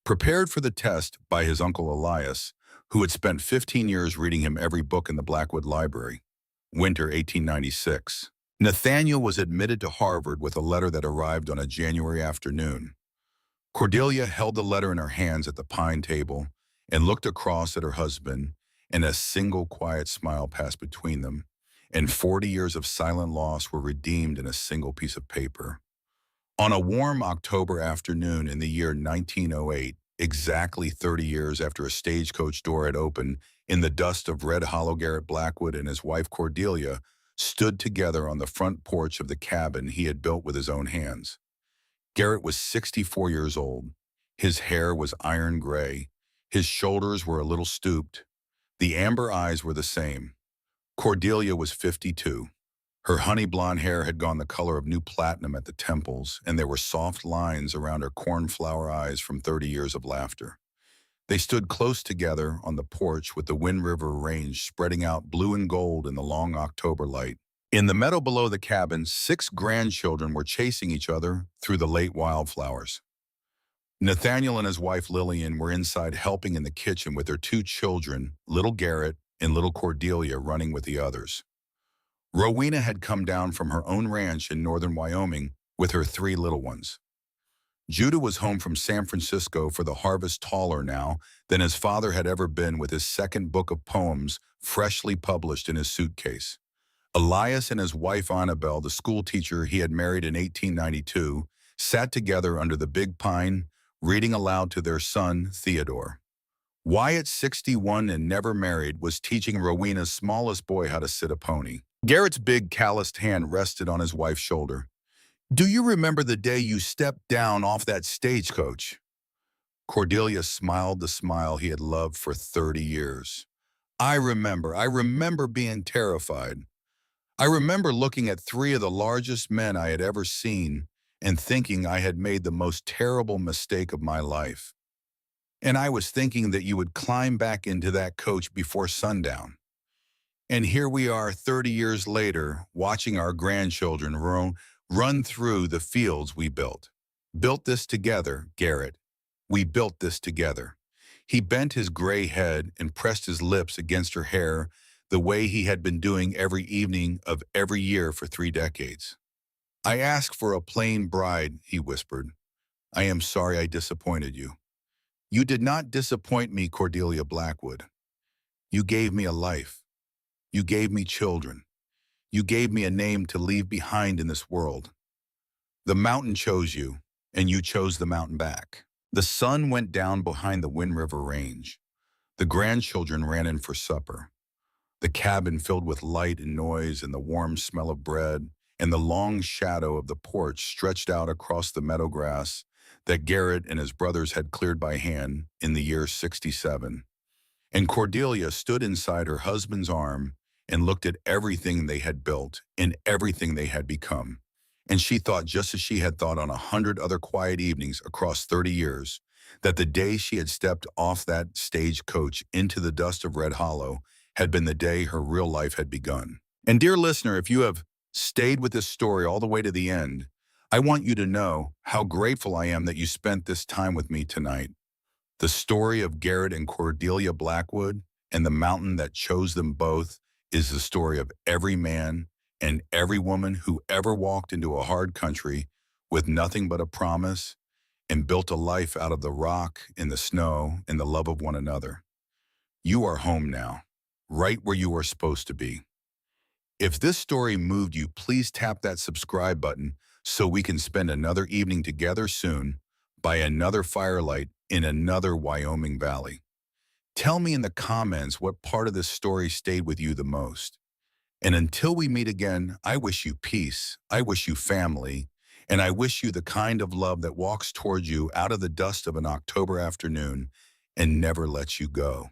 A: prepared for the test by his uncle Elias, who had spent 15 years reading him every book in the Blackwood Library. Winter 1896. Nathaniel was admitted to Harvard with a letter that arrived on a January afternoon. Cordelia held the letter in her hands at the pine table and looked across at her husband, and a single quiet smile passed between them, and 40 years of silent loss were redeemed in a single piece of paper. On a warm October afternoon in the year 1908, exactly 30 years after a stagecoach door had opened in the dust of Red Hollow, Garrett Blackwood and his wife Cordelia stood together on the front porch of the cabin he had built with his own hands. Garrett was 64 years old. His hair was iron gray. His shoulders were a little stooped. The amber eyes were the same. Cordelia was 52. Her honey blonde hair had gone the color of new platinum at the temples, and there were soft lines around her cornflower eyes from 30 years of laughter. They stood close together on the porch with the Wind River Range spreading out blue and gold in the long October light. In the meadow below the cabin, 6 grandchildren were chasing each other through the late wildflowers. Nathaniel and his wife Lillian were inside helping in the kitchen with their 2 children, little Garrett and little Cordelia, running with the others. Rowena had come down from her own ranch in northern Wyoming with her 3 little ones. Judah was home from San Francisco for the harvest, taller now than his father had ever been, with his second book of poems freshly published in his suitcase. Elias and his wife Annabelle, the school teacher he had married in 1892, sat together under the big pine, reading aloud to their son, Theodore. Wyatt, 61 and never married, was teaching Rowena's smallest boy how to sit a pony. Garrett's big calloused hand rested on his wife's shoulder. "Do you remember the day you stepped down off that stagecoach?" Cordelia smiled the smile he had loved for 30 years. I remember being terrified. I remember looking at 3 of the largest men I had ever seen and thinking I had made the most terrible mistake of my life. And I was thinking that you would climb back into that coach before sundown. And here we are 30 years later, watching our grandchildren run through the fields we built. Built this together, Garrett. We built this together. He bent his gray head and pressed his lips against her hair the way he had been doing every evening of every year for 3 decades. I asked for a plain bride, he whispered. I am sorry I disappointed you. You did not disappoint me, Cordelia Blackwood. You gave me a life. You gave me children. You gave me a name to leave behind in this world. The mountain chose you, and you chose the mountain back. The sun went down behind the Wind River Range. The grandchildren ran in for supper. The cabin filled with light and noise and the warm smell of bread, and the long shadow of the porch stretched out across the meadow grass that Garrett and his brothers had cleared by hand in the year 67. And Cordelia stood inside her husband's arm and looked at everything they had built and everything they had become. And she thought, just as she had thought on 100 other quiet evenings across 30 years, that the day she had stepped off that stagecoach into the dust of Red Hollow had been the day her real life had begun. And dear listener, if you have stayed with this story all the way to the end, I want you to know how grateful I am that you spent this time with me tonight. The story of Garrett and Cordelia Blackwood and the mountain that chose them both is the story of every man and every woman who ever walked into a hard country with nothing but a promise and built a life out of the rock and the snow and the love of one another. You are home now, right where you are supposed to be. If this story moved you, please tap that subscribe button so we can spend another evening together soon by another firelight in another Wyoming valley. Tell me in the comments what part of this story stayed with you the most. And until we meet again, I wish you peace, I wish you family, and I wish you the kind of love that walks towards you out of the dust of an October afternoon and never lets you go.